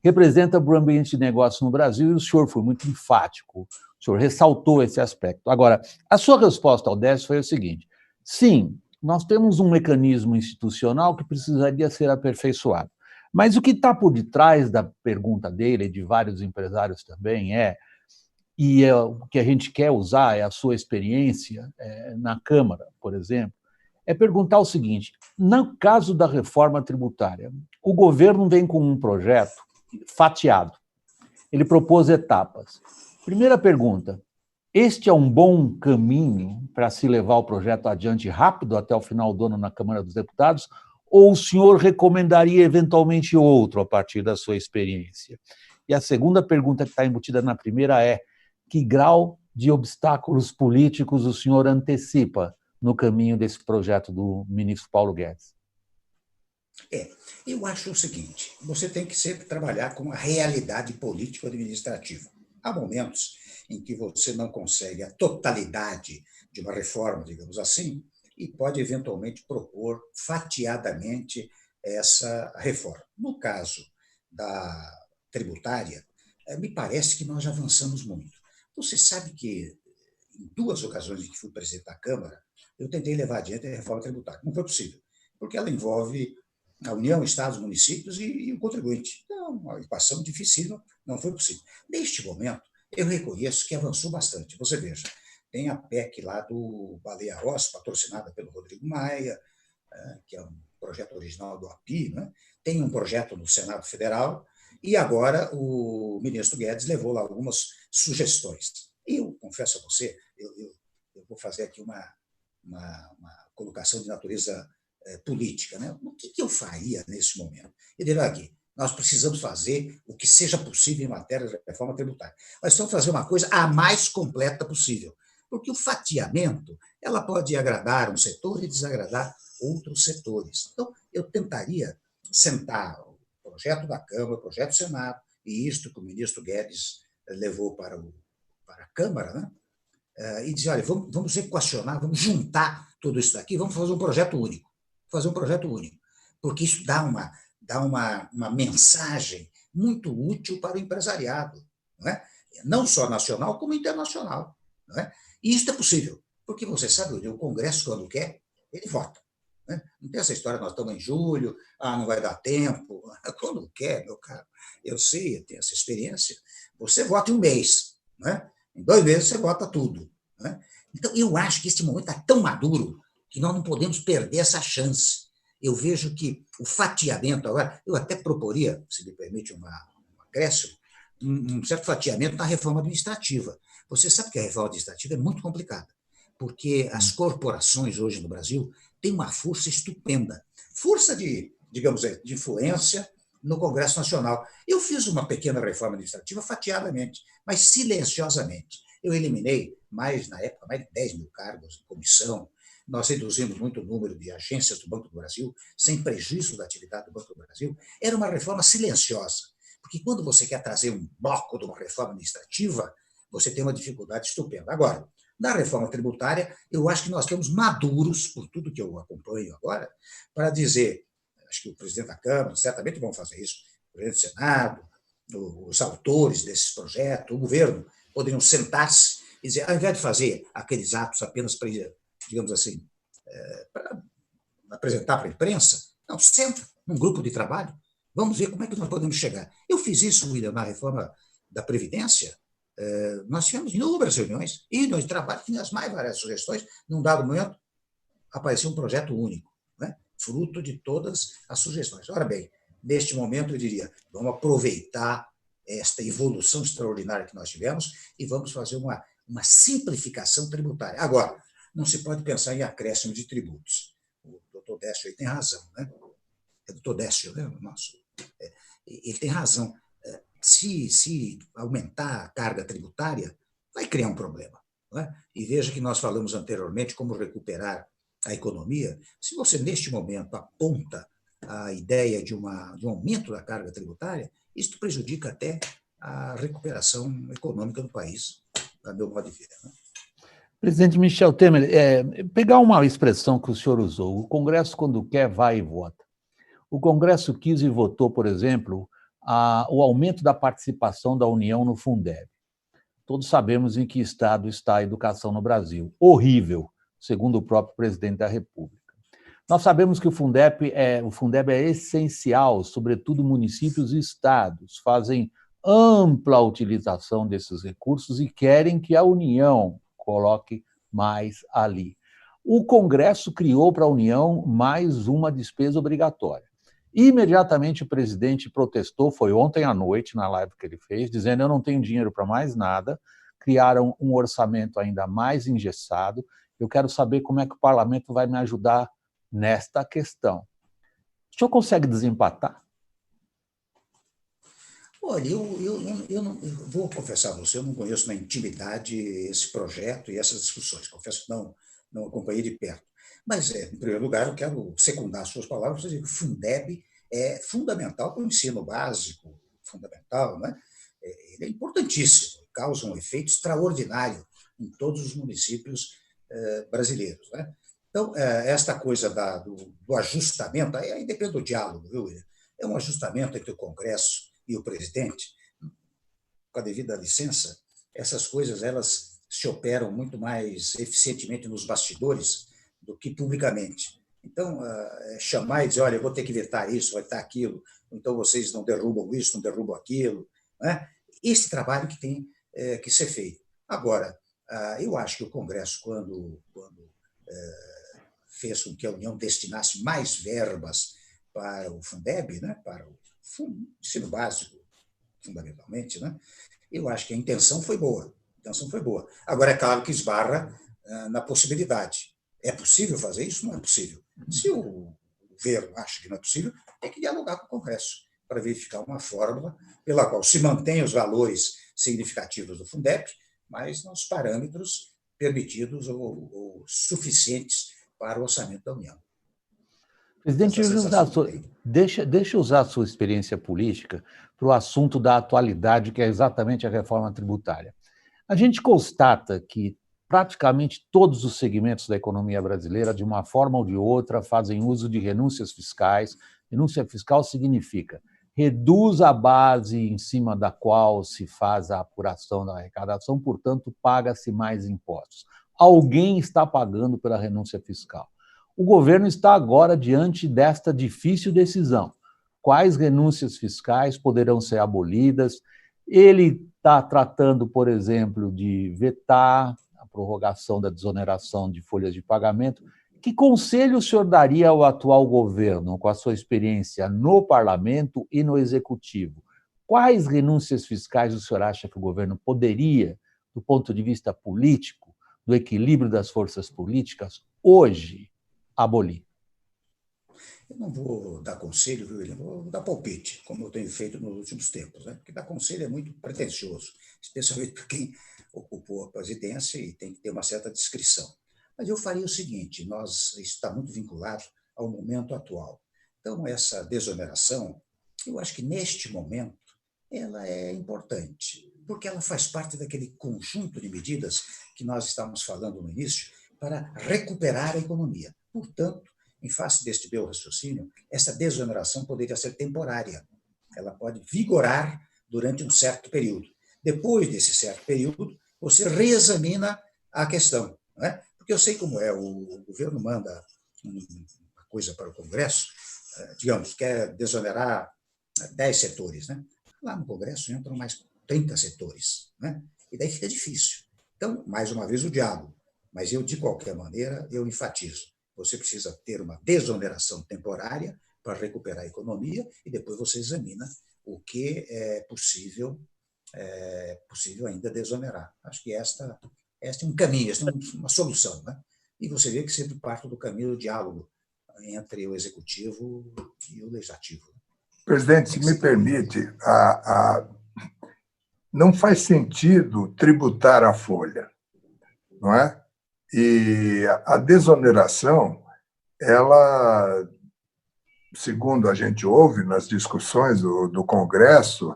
S4: representa para o ambiente de negócio no Brasil, e o senhor foi muito enfático, o senhor ressaltou esse aspecto. Agora, a sua resposta ao Décio foi o seguinte: sim, nós temos um mecanismo institucional que precisaria ser aperfeiçoado. Mas o que está por detrás da pergunta dele, e de vários empresários também, o que a gente quer usar é a sua experiência na Câmara, por exemplo, é perguntar o seguinte: no caso da reforma tributária, o governo vem com um projeto fatiado, ele propôs etapas. Primeira pergunta: este é um bom caminho para se levar o projeto adiante rápido até o final do ano na Câmara dos Deputados, ou o senhor recomendaria eventualmente outro a partir da sua experiência? E a segunda pergunta que está embutida na primeira é: que grau de obstáculos políticos o senhor antecipa no caminho desse projeto do ministro Paulo Guedes?
S1: Eu acho o seguinte: você tem que sempre trabalhar com a realidade político-administrativa. Há momentos em que você não consegue a totalidade de uma reforma, digamos assim, e pode eventualmente propor fatiadamente essa reforma. No caso da tributária, me parece que nós avançamos muito. Você sabe que, em duas ocasiões em que fui presidente da Câmara, eu tentei levar adiante a reforma tributária. Não foi possível, porque ela envolve a União, Estados, municípios e o contribuinte. Então, uma equação difícil, não foi possível. Neste momento, eu reconheço que avançou bastante. Você veja, tem a PEC lá do Baleia Rossi, patrocinada pelo Rodrigo Maia, que é um projeto original do API, né? Tem um projeto no Senado Federal E agora o ministro Guedes levou lá algumas sugestões. Eu confesso a você, eu vou fazer aqui uma colocação de natureza política. Né? O que eu faria nesse momento? Eu diria aqui, nós precisamos fazer o que seja possível em matéria de reforma tributária. Nós precisamos fazer uma coisa a mais completa possível, porque o fatiamento ela pode agradar um setor e desagradar outros setores. Então, eu tentaria sentar o projeto da Câmara, o projeto do Senado, e isto que o ministro Guedes levou para a Câmara, né? E dizer, olha, vamos equacionar, vamos juntar tudo isso daqui, vamos fazer um projeto único. Porque isso dá uma mensagem muito útil para o empresariado, não só nacional, como internacional. E isso é possível, porque você sabe, o Congresso, quando quer, ele vota. Não tem essa história, nós estamos em julho, não vai dar tempo. Quando quer, meu caro, eu sei, eu tenho essa experiência, você vota em um mês, em 2 meses você vota tudo. Então, eu acho que esse momento está tão maduro que nós não podemos perder essa chance. Eu vejo que o fatiamento agora, eu até proporia, se me permite um acréscimo, um certo fatiamento na reforma administrativa. Você sabe que a reforma administrativa é muito complicada, porque as corporações hoje no Brasil têm uma força estupenda, força de, digamos, de influência no Congresso Nacional. Eu fiz uma pequena reforma administrativa fatiadamente, mas silenciosamente. Eu eliminei na época, mais de 10 mil cargos de comissão. Nós reduzimos muito o número de agências do Banco do Brasil, sem prejuízo da atividade do Banco do Brasil. Era uma reforma silenciosa, porque quando você quer trazer um bloco de uma reforma administrativa, você tem uma dificuldade estupenda. Agora, na reforma tributária, eu acho que nós estamos maduros, por tudo que eu acompanho agora, para dizer, acho que o presidente da Câmara certamente vão fazer isso, o presidente do Senado, os autores desses projetos, o governo, poderiam sentar-se e dizer, ao invés de fazer aqueles atos apenas para, digamos assim, para apresentar para a imprensa, não, senta num grupo de trabalho, vamos ver como é que nós podemos chegar. Eu fiz isso, William, na reforma da Previdência. Nós tivemos inúmeras reuniões de trabalho, tinha as mais várias sugestões. Num dado momento, apareceu um projeto único, fruto de todas as sugestões. Ora bem, neste momento, eu diria, vamos aproveitar esta evolução extraordinária que nós tivemos e vamos fazer uma simplificação tributária. Agora, não se pode pensar em acréscimo de tributos. O doutor Décio aí tem razão. É o doutor Décio, nosso. Ele tem razão. Se aumentar a carga tributária, vai criar um problema. E veja que nós falamos anteriormente como recuperar a economia. Se você, neste momento, aponta a ideia de um aumento da carga tributária, isso prejudica até a recuperação econômica do país, a meu modo de ver.
S4: Presidente Michel Temer, pegar uma expressão que o senhor usou, o Congresso, quando quer, vai e vota. O Congresso quis e votou, por exemplo, o aumento da participação da União no Fundeb. Todos sabemos em que estado está a educação no Brasil. Horrível, segundo o próprio presidente da República. Nós sabemos que o Fundeb é essencial, sobretudo municípios e estados fazem ampla utilização desses recursos e querem que a União coloque mais ali. O Congresso criou para a União mais uma despesa obrigatória. Imediatamente o presidente protestou, foi ontem à noite, na live que ele fez, dizendo eu não tenho dinheiro para mais nada, criaram um orçamento ainda mais engessado, eu quero saber como é que o parlamento vai me ajudar nesta questão. O senhor consegue desempatar?
S1: Olha, eu vou confessar a você, eu não conheço na intimidade esse projeto e essas discussões, confesso que não acompanhei de perto. Mas, em primeiro lugar, eu quero secundar as suas palavras, dizer que o Fundeb é fundamental para o ensino básico, fundamental, ele é importantíssimo, causa um efeito extraordinário em todos os municípios brasileiros. Então, esta coisa do ajustamento, aí depende do diálogo, viu, William? É um ajustamento entre o Congresso e o presidente, com a devida licença, essas coisas elas se operam muito mais eficientemente nos bastidores do que publicamente. Então, chamar e dizer, olha, eu vou ter que vetar isso, vai estar aquilo, então vocês não derrubam isso, não derrubam aquilo. Esse trabalho que tem que ser feito. Agora, eu acho que o Congresso, quando fez com que a União destinasse mais verbas para o Fundeb, para o ensino básico fundamentalmente, né? Eu acho que a intenção foi boa. Agora, é claro que esbarra na possibilidade. É possível fazer isso? Não é possível. Se o governo acha que não é possível, tem que dialogar com o Congresso para verificar uma fórmula pela qual se mantém os valores significativos do Fundeb, mas nos parâmetros permitidos ou suficientes para o orçamento da União.
S4: Presidente, deixa eu usar a sua experiência política para o assunto da atualidade, que é exatamente a reforma tributária. A gente constata que praticamente todos os segmentos da economia brasileira, de uma forma ou de outra, fazem uso de renúncias fiscais. Renúncia fiscal significa reduz a base em cima da qual se faz a apuração da arrecadação, portanto, paga-se mais impostos. Alguém está pagando pela renúncia fiscal. O governo está agora diante desta difícil decisão. Quais renúncias fiscais poderão ser abolidas? Ele está tratando, por exemplo, de vetar a prorrogação da desoneração de folhas de pagamento. Que conselho o senhor daria ao atual governo, com a sua experiência no parlamento e no executivo? Quais renúncias fiscais o senhor acha que o governo poderia, do ponto de vista político, do equilíbrio das forças políticas, hoje, abolir?
S1: Eu não vou dar conselho, viu, William? Vou dar palpite, como eu tenho feito nos últimos tempos, né? Porque dar conselho é muito pretensioso, especialmente para quem ocupou a presidência e tem que ter uma certa discrição. Mas eu faria o seguinte, isso está muito vinculado ao momento atual. Então, essa desoneração, eu acho que neste momento, ela é importante, porque ela faz parte daquele conjunto de medidas que nós estávamos falando no início para recuperar a economia. Portanto, em face deste meu raciocínio, essa desoneração poderia ser temporária. Ela pode vigorar durante um certo período. Depois desse certo período, você reexamina a questão, não é? Porque eu sei como é, o governo manda uma coisa para o Congresso, digamos, quer desonerar 10 setores, né? Lá no Congresso entram mais 30 setores, né? E daí fica difícil. Então, mais uma vez, o diálogo. Mas eu, de qualquer maneira, eu enfatizo. Você precisa ter uma desoneração temporária para recuperar a economia e depois você examina o que é possível ainda desonerar. Acho que este é um caminho, esta é uma solução, né? E você vê que sempre parte do caminho do diálogo entre o executivo e o legislativo.
S3: Presidente, se me permite, não faz sentido tributar a folha, não é? E a desoneração, ela, segundo a gente ouve nas discussões do Congresso,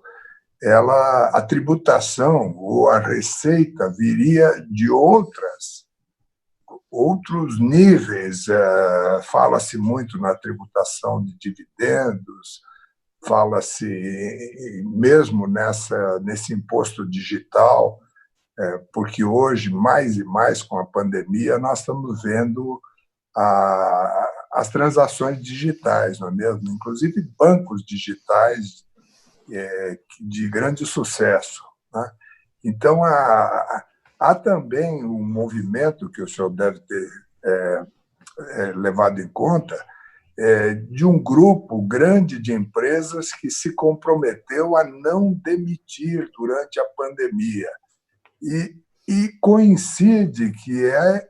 S3: a tributação ou a receita viria de outros níveis. Fala-se muito na tributação de dividendos, fala-se mesmo nesse imposto digital, porque hoje, mais e mais com a pandemia, nós estamos vendo as transações digitais, não é mesmo? Inclusive bancos digitais de grande sucesso, né? Então, há também um movimento que o senhor deve ter levado em conta, de um grupo grande de empresas que se comprometeu a não demitir durante a pandemia. E coincide que é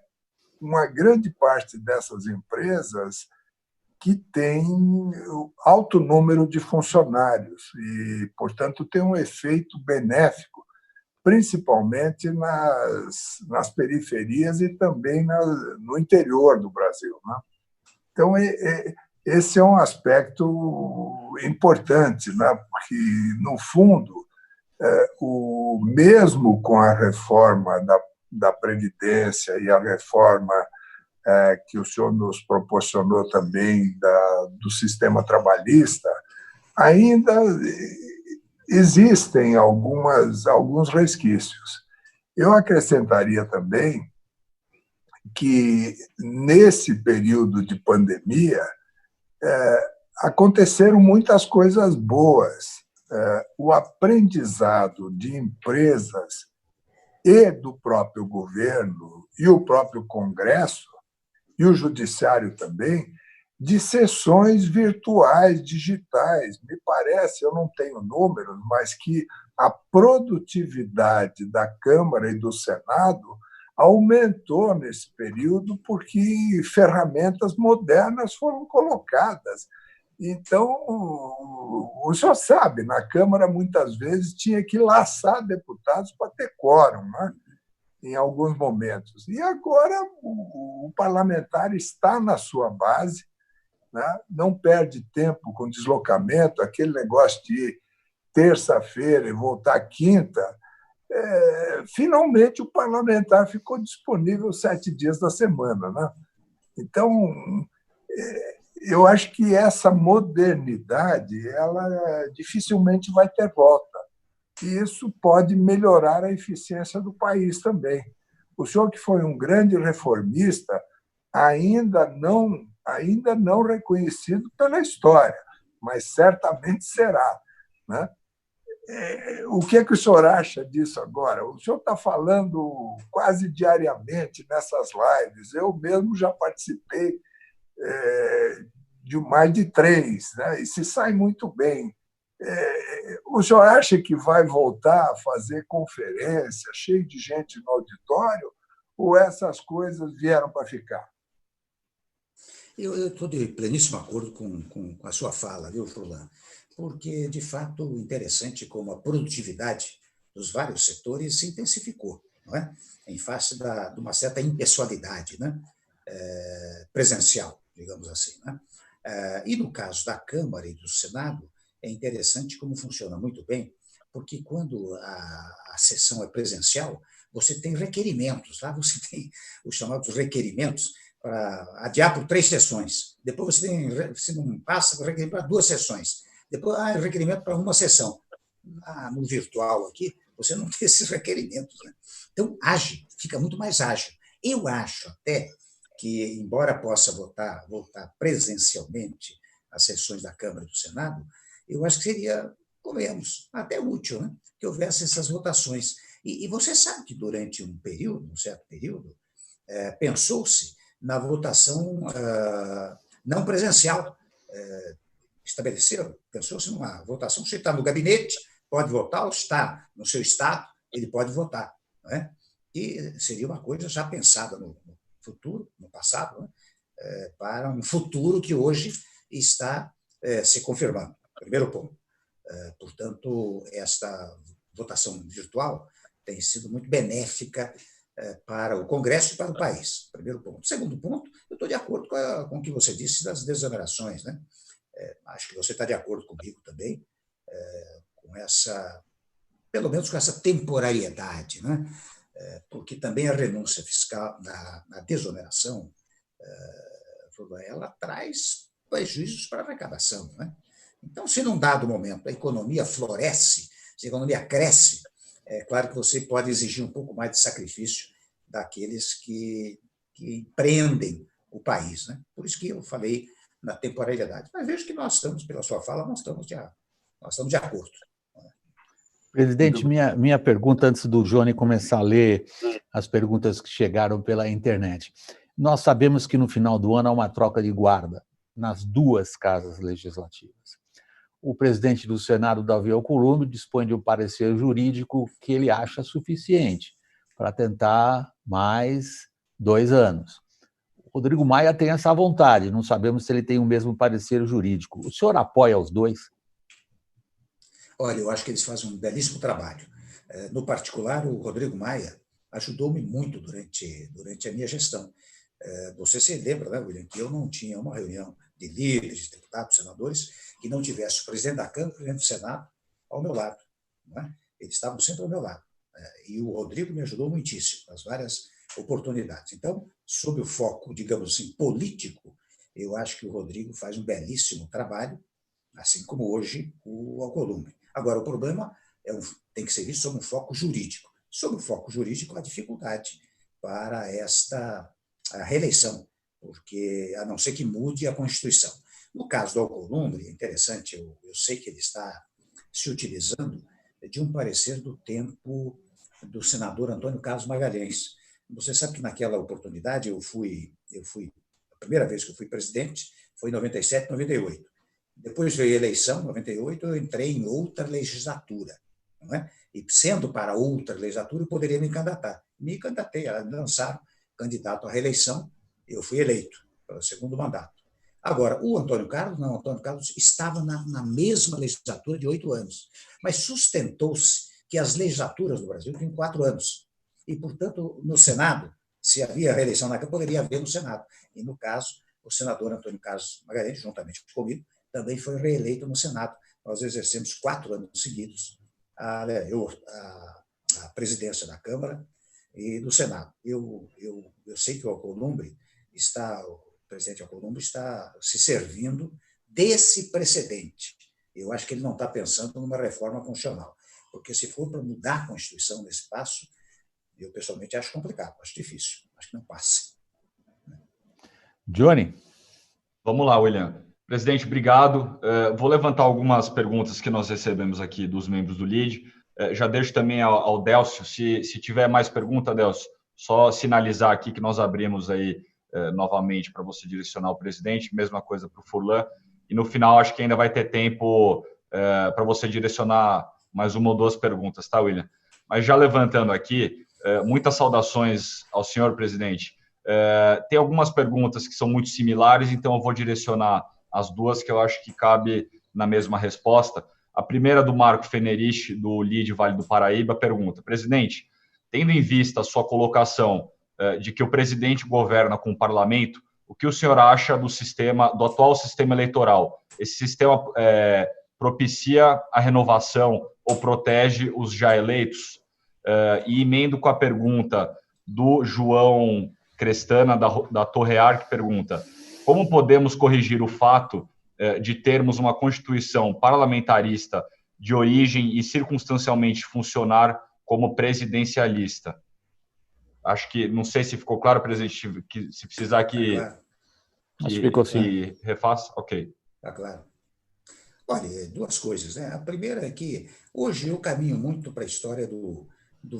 S3: uma grande parte dessas empresas que tem alto número de funcionários e, portanto, tem um efeito benéfico, principalmente nas periferias e também no interior do Brasil, né? Então, esse é um aspecto importante, né? Porque, no fundo, mesmo com a reforma da Previdência e a reforma que o senhor nos proporcionou também do sistema trabalhista, ainda existem alguns resquícios. Eu acrescentaria também que, nesse período de pandemia, aconteceram muitas coisas boas. O aprendizado de empresas e do próprio governo e o próprio Congresso e o Judiciário também de sessões virtuais, digitais. Me parece, eu não tenho números, mas que a produtividade da Câmara e do Senado aumentou nesse período porque ferramentas modernas foram colocadas. Então, o senhor sabe, na Câmara, muitas vezes, tinha que laçar deputados para ter quórum, né? Em alguns momentos. E agora o parlamentar está na sua base, né? Não perde tempo com deslocamento, aquele negócio de ir terça-feira e voltar quinta. Finalmente, o parlamentar ficou disponível 7 dias da semana, né? Então, eu acho que essa modernidade ela dificilmente vai ter volta. E isso pode melhorar a eficiência do país também. O senhor, que foi um grande reformista, ainda não reconhecido pela história, mas certamente será, né? O que é que o senhor acha disso agora? O senhor está falando quase diariamente nessas lives. Eu mesmo já participei de mais de 3, né? E se sai muito bem. O senhor acha que vai voltar a fazer conferência, cheio de gente no auditório, ou essas coisas vieram para ficar?
S1: Eu estou de pleníssimo acordo com a sua fala, viu, Furlan? Porque, de fato, interessante como a produtividade dos vários setores se intensificou, não é? Em face de uma certa impessoalidade, né? Presencial, digamos assim, né? E no caso da Câmara e do Senado, é interessante como funciona muito bem, porque quando a sessão é presencial, você tem requerimentos, tá? Você tem os chamados requerimentos para adiar por 3 sessões. Depois você não passa o requerimento para 2 sessões. Depois, requerimento para 1 sessão. No virtual aqui, você não tem esses requerimentos, né? Então, fica muito mais ágil. Eu acho até que, embora possa voltar presencialmente às sessões da Câmara e do Senado, eu acho que seria, comemos, até útil, né? Que houvesse essas votações. E você sabe que durante um certo período, pensou-se na votação não presencial. Pensou-se numa votação, você está no gabinete, pode votar, ou está no seu estado, ele pode votar. Não é? E seria uma coisa já pensada no futuro, no passado, né? Para um futuro que hoje está se confirmando. Primeiro ponto. Portanto, esta votação virtual tem sido muito benéfica para o Congresso e para o país. Primeiro ponto. Segundo ponto, eu estou de acordo com o que você disse das desonerações, né? Acho que você está de acordo comigo também, pelo menos com essa temporariedade, né? Porque também a renúncia fiscal, na desoneração, ela traz prejuízos para a arrecadação, né? Então, se num dado momento a economia floresce, se a economia cresce, é claro que você pode exigir um pouco mais de sacrifício daqueles que empreendem o país, né? Por isso que eu falei na temporalidade. Mas vejo que nós estamos, pela sua fala, nós estamos de acordo.
S4: Presidente, minha pergunta, antes do Johnny começar a ler as perguntas que chegaram pela internet. Nós sabemos que no final do ano há uma troca de guarda nas 2 casas legislativas. O presidente do Senado, Davi Alcolumbre, dispõe de um parecer jurídico que ele acha suficiente para tentar mais 2 anos. O Rodrigo Maia tem essa vontade, não sabemos se ele tem o mesmo parecer jurídico. O senhor apoia os 2?
S1: Olha, eu acho que eles fazem um belíssimo trabalho. No particular, o Rodrigo Maia ajudou-me muito durante a minha gestão. Você se lembra, né, William, que eu não tinha uma reunião de líderes, deputados, senadores, que não tivesse o presidente da Câmara e o presidente do Senado ao meu lado. Não é? Eles estavam sempre ao meu lado. E o Rodrigo me ajudou muitíssimo nas várias oportunidades. Então, sob o foco, digamos assim, político, eu acho que o Rodrigo faz um belíssimo trabalho, assim como hoje o Alcolumbre. Agora, o problema tem que ser visto sob um foco jurídico. Sob o foco jurídico, a dificuldade para a reeleição, porque a não ser que mude a Constituição. No caso do Alcolumbre, é interessante, eu sei que ele está se utilizando de um parecer do tempo do senador Antônio Carlos Magalhães. Você sabe que naquela oportunidade eu fui primeira vez que eu fui presidente foi em 97, 98. Depois veio a eleição, em 98, eu entrei em outra legislatura. Não é? E, sendo para outra legislatura, eu poderia me candidatar. Me candidatei, elas me lançaram candidato à reeleição, eu fui eleito para o segundo mandato. Agora, o Antônio Carlos, não, o Antônio Carlos estava na mesma legislatura de 8 anos, mas sustentou-se que as legislaturas do Brasil têm 4 anos. E, portanto, no Senado, se havia reeleição na Câmara, poderia haver no Senado. E, no caso, o senador Antônio Carlos Magalhães, juntamente comigo, também foi reeleito no Senado. Nós exercemos 4 anos seguidos a presidência da Câmara e do Senado. Eu sei que o presidente Alcolumbre está se servindo desse precedente. Eu acho que ele não está pensando numa reforma constitucional, porque se for para mudar a Constituição nesse passo, eu pessoalmente acho complicado, acho difícil, acho que não passa.
S4: Johnny?
S2: Vamos lá, William. Presidente, obrigado. Vou levantar algumas perguntas que nós recebemos aqui dos membros do LIDE. Já deixo também ao Délcio, se tiver mais pergunta, Délcio, só sinalizar aqui que nós abrimos aí novamente para você direcionar ao presidente, mesma coisa para o Furlan. E no final, acho que ainda vai ter tempo para você direcionar mais uma ou duas perguntas, tá, William? Mas já levantando aqui, muitas saudações ao senhor presidente. Tem algumas perguntas que são muito similares, então eu vou direcionar as duas que eu acho que cabe na mesma resposta. A primeira do Marco Fenerich, do LIDE Vale do Paraíba, pergunta: presidente, tendo em vista a sua colocação de que o presidente governa com o parlamento, o que o senhor acha do atual sistema eleitoral? Esse sistema propicia a renovação ou protege os já eleitos? E emendo com a pergunta do João Crestana, da Torrear, que pergunta: como podemos corrigir o fato de termos uma Constituição parlamentarista de origem e circunstancialmente funcionar como presidencialista? Acho que, não sei se ficou claro, presidente, que se precisar que
S4: ficou sim.
S2: Refaça, ok.
S1: Está claro. Olha, duas coisas, né? A primeira é que hoje eu caminho muito para a história do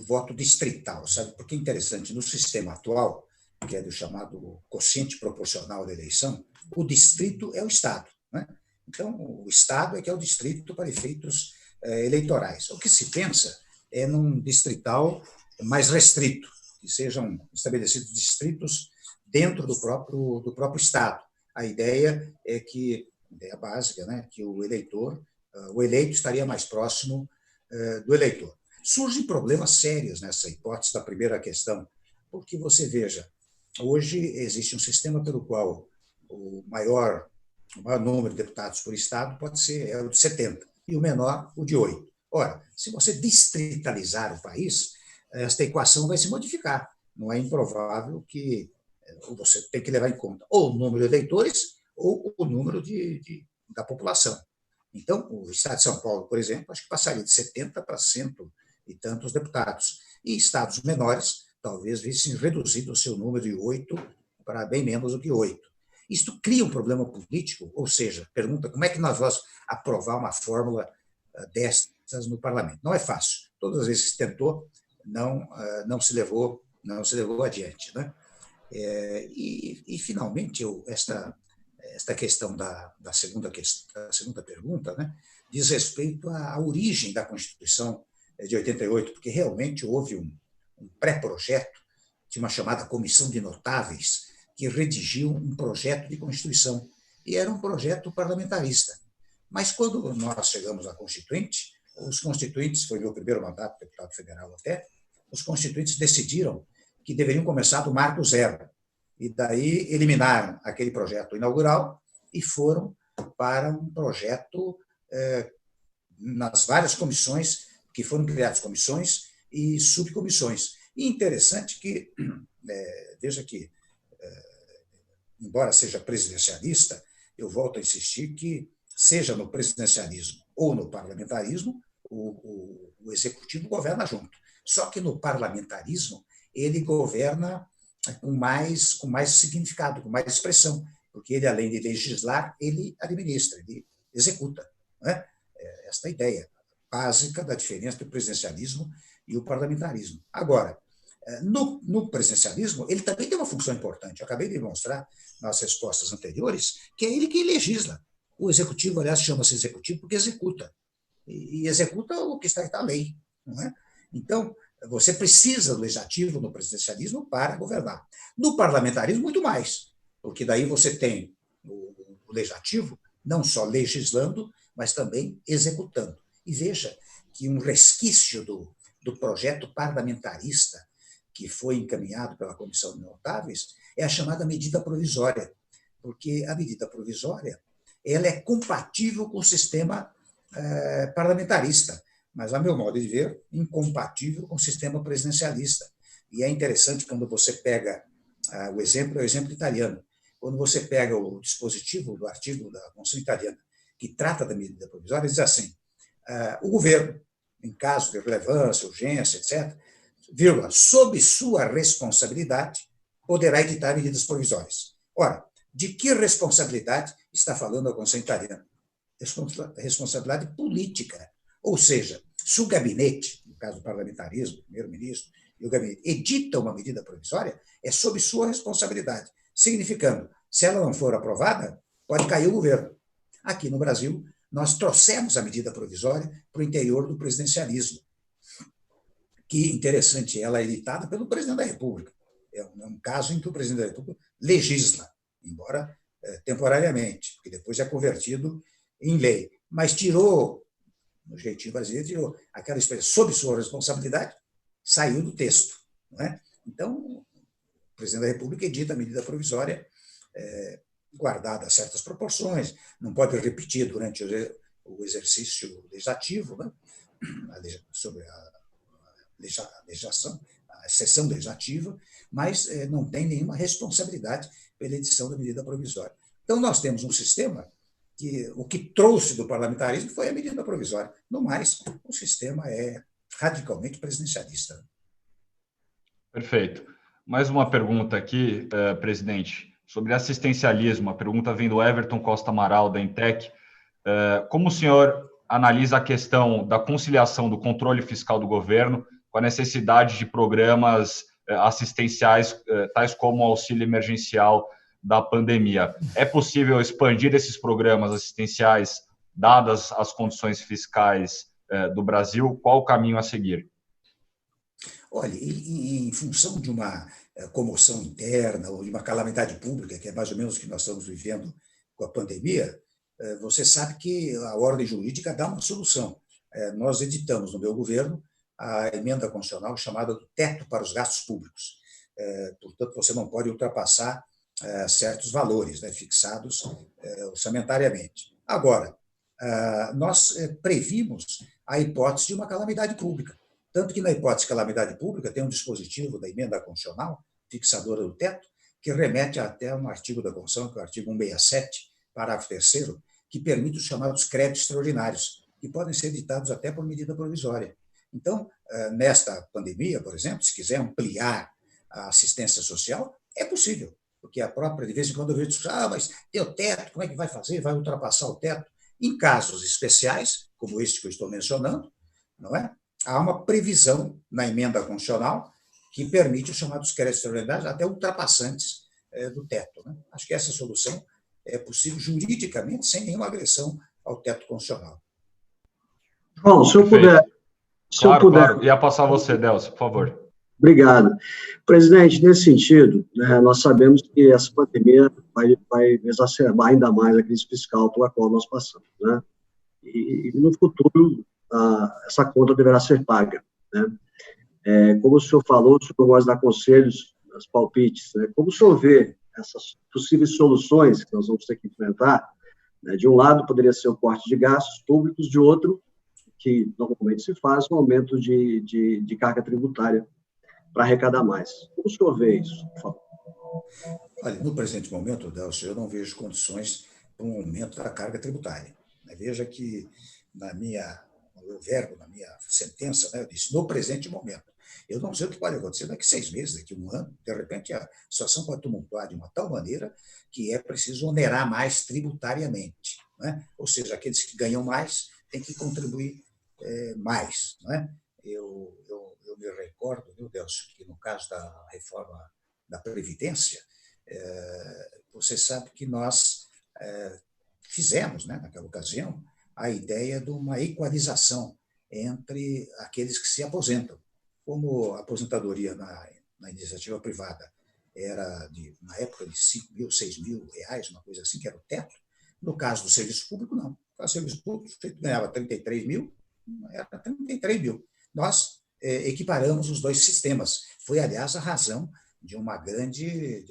S1: voto distrital, sabe? Porque é interessante, no sistema atual, que é do chamado quociente proporcional da eleição, o distrito é o Estado, né? Então, o Estado é que é o distrito para efeitos eleitorais. O que se pensa é num distrital mais restrito, que sejam estabelecidos distritos dentro do próprio Estado. A ideia é que, ideia básica, né, que o eleito estaria mais próximo do eleitor. Surgem problemas sérios nessa hipótese da primeira questão, porque você veja, hoje existe um sistema pelo qual o maior número de deputados por estado pode ser o de 70 e o menor o de 8. Ora, se você distritalizar o país, esta equação vai se modificar. Não é improvável que você tem que levar em conta ou o número de eleitores ou o número da população. Então, o estado de São Paulo, por exemplo, acho que passaria de 70 para 100 e tantos deputados. E estados menores talvez vissem reduzido o seu número de 8 para bem menos do que 8. Isto cria um problema político, ou seja, pergunta como é que nós vamos aprovar uma fórmula destas no parlamento. Não é fácil. Todas as vezes que se tentou, não se levou adiante, né? E finalmente, esta questão da segunda pergunta, né, diz respeito à origem da Constituição de 88, porque realmente houve um pré-projeto de uma chamada Comissão de Notáveis, que redigiu um projeto de Constituição, e era um projeto parlamentarista. Mas quando nós chegamos à Constituinte, os constituintes, foi meu primeiro mandato, deputado federal até, os constituintes decidiram que deveriam começar do marco zero, e daí eliminaram aquele projeto inaugural e foram para um projeto nas várias comissões, que foram criadas comissões e subcomissões. E interessante que, veja que, embora seja presidencialista, eu volto a insistir que, seja no presidencialismo ou no parlamentarismo, o executivo governa junto. Só que no parlamentarismo, ele governa com mais significado, com mais expressão, porque ele, além de legislar, ele administra, ele executa, né? Esta ideia básica da diferença do presidencialismo e o parlamentarismo. Agora, No presidencialismo, ele também tem uma função importante. Eu acabei de mostrar nas respostas anteriores que é ele que legisla. O executivo, aliás, chama-se executivo porque executa. E executa o que está na lei. Não é? Então, você precisa do legislativo no presidencialismo para governar. No parlamentarismo, muito mais, porque daí você tem o legislativo não só legislando, mas também executando. E veja que um resquício do projeto parlamentarista que foi encaminhado pela Comissão de Notáveis é a chamada medida provisória, porque a medida provisória ela é compatível com o sistema parlamentarista, mas, a meu modo de ver, incompatível com o sistema presidencialista. E é interessante quando você pega o exemplo, é o exemplo italiano. Quando você pega o dispositivo do artigo da Constituição italiana, que trata da medida provisória, diz assim: o governo, em caso de relevância, urgência, etc., vírgula, sob sua responsabilidade, poderá editar medidas provisórias. Ora, de que responsabilidade está falando a Constituição italiana? Responsabilidade política. Ou seja, se o gabinete, no caso do parlamentarismo, o primeiro-ministro e o gabinete, edita uma medida provisória, é sob sua responsabilidade, significando, se ela não for aprovada, pode cair o governo. Aqui no Brasil, nós trouxemos a medida provisória para o interior do presidencialismo. Que interessante, ela é editada pelo presidente da República. É um caso em que o presidente da República legisla, embora temporariamente, porque depois é convertido em lei. Mas tirou, no jeitinho brasileiro, tirou aquela expressão sob sua responsabilidade, saiu do texto. Não é? Então, o presidente da República edita a medida provisória guardada certas proporções, não pode repetir durante o exercício legislativo, né? Sobre a legislação, a sessão legislativa, mas não tem nenhuma responsabilidade pela edição da medida provisória. Então, nós temos um sistema que o que trouxe do parlamentarismo foi a medida provisória. No mais, o sistema é radicalmente presidencialista.
S2: Perfeito. Mais uma pergunta aqui, presidente, sobre assistencialismo. A pergunta vem do Everton Costa Amaral, da Intec. Como o senhor analisa a questão da conciliação do controle fiscal do governo com a necessidade de programas assistenciais, tais como o auxílio emergencial da pandemia? É possível expandir esses programas assistenciais, dadas as condições fiscais do Brasil? Qual o caminho a seguir?
S1: Olha, em função de uma comoção interna ou de uma calamidade pública, que é mais ou menos o que nós estamos vivendo com a pandemia, você sabe que a ordem jurídica dá uma solução. Nós editamos no meu governo a emenda constitucional chamada do teto para os gastos públicos. Portanto, você não pode ultrapassar certos valores, né, fixados orçamentariamente. Agora, nós previmos a hipótese de uma calamidade pública. Tanto que, na hipótese de calamidade pública, tem um dispositivo da emenda constitucional, fixadora do teto, que remete até um artigo da Constituição, que é o artigo 167, parágrafo 3º, que permite os chamados créditos extraordinários, que podem ser editados até por medida provisória. Então, nesta pandemia, por exemplo, se quiser ampliar a assistência social, é possível, porque a própria, de vez em quando eu vejo, mas tem o teto, como é que vai fazer? Vai ultrapassar o teto? Em casos especiais, como este que eu estou mencionando, não é? Há uma previsão na emenda constitucional que permite os chamados créditos extraordinários até ultrapassantes do teto. Né? Acho que essa solução é possível juridicamente, sem nenhuma agressão ao teto constitucional.
S5: Bom, se eu puder...
S2: Claro. Ia passar você, Delcio, por favor.
S5: Obrigado. Presidente, nesse sentido, né, nós sabemos que essa pandemia vai exacerbar ainda mais a crise fiscal pela qual nós passamos. Né? E no futuro, essa conta deverá ser paga. Né? Como o senhor falou, o senhor gosta de dar conselhos, os palpites. Né? Como o senhor vê essas possíveis soluções que nós vamos ter que enfrentar? Né? De um lado, poderia ser o corte de gastos públicos, de outro, que normalmente se faz, um aumento de carga tributária para arrecadar mais. Como o senhor vê isso, por favor?
S1: Olha, no presente momento, Delcio, eu não vejo condições para um aumento da carga tributária. Veja que no meu verbo, na minha sentença, né, eu disse, no presente momento. Eu não sei o que pode acontecer daqui a 6 meses, daqui a 1 ano. De repente, a situação pode tumultuar de uma tal maneira que é preciso onerar mais tributariamente. Né? Ou seja, aqueles que ganham mais têm que contribuir mais. Né? Eu eu me recordo, viu, Delcio, que no caso da reforma da Previdência, você sabe que nós fizemos, né, naquela ocasião, a ideia de uma equalização entre aqueles que se aposentam. Como a aposentadoria na iniciativa privada era, na época, de 5 mil, 6 mil reais, uma coisa assim, que era o teto, no caso do serviço público, não. O serviço público ganhava 33 mil, era 33 mil. Nós equiparamos os dois sistemas. Foi, aliás, a razão de uma grande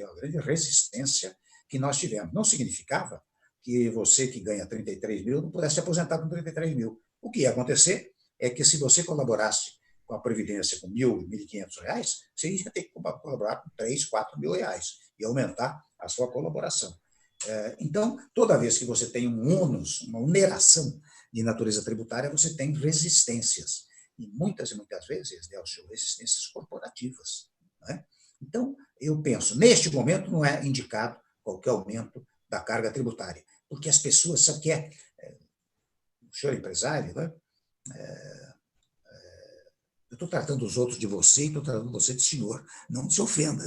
S1: resistência que nós tivemos. Não significava que você que ganha 33 mil não pudesse se aposentar com 33 mil. O que ia acontecer é que, se você colaborasse com a Previdência com R$ 1.500, você ia ter que colaborar com R$ 3.000, R$ 4.000 e aumentar a sua colaboração. Então, toda vez que você tem um ônus, uma oneração de natureza tributária, você tem resistências. E muitas vezes, Delcio, resistências corporativas. Né? Então, eu penso, neste momento não é indicado qualquer aumento da carga tributária, porque as pessoas, sabe o que é? O senhor empresário, né? Eu estou tratando os outros de você e estou tratando você de senhor. Não se ofenda.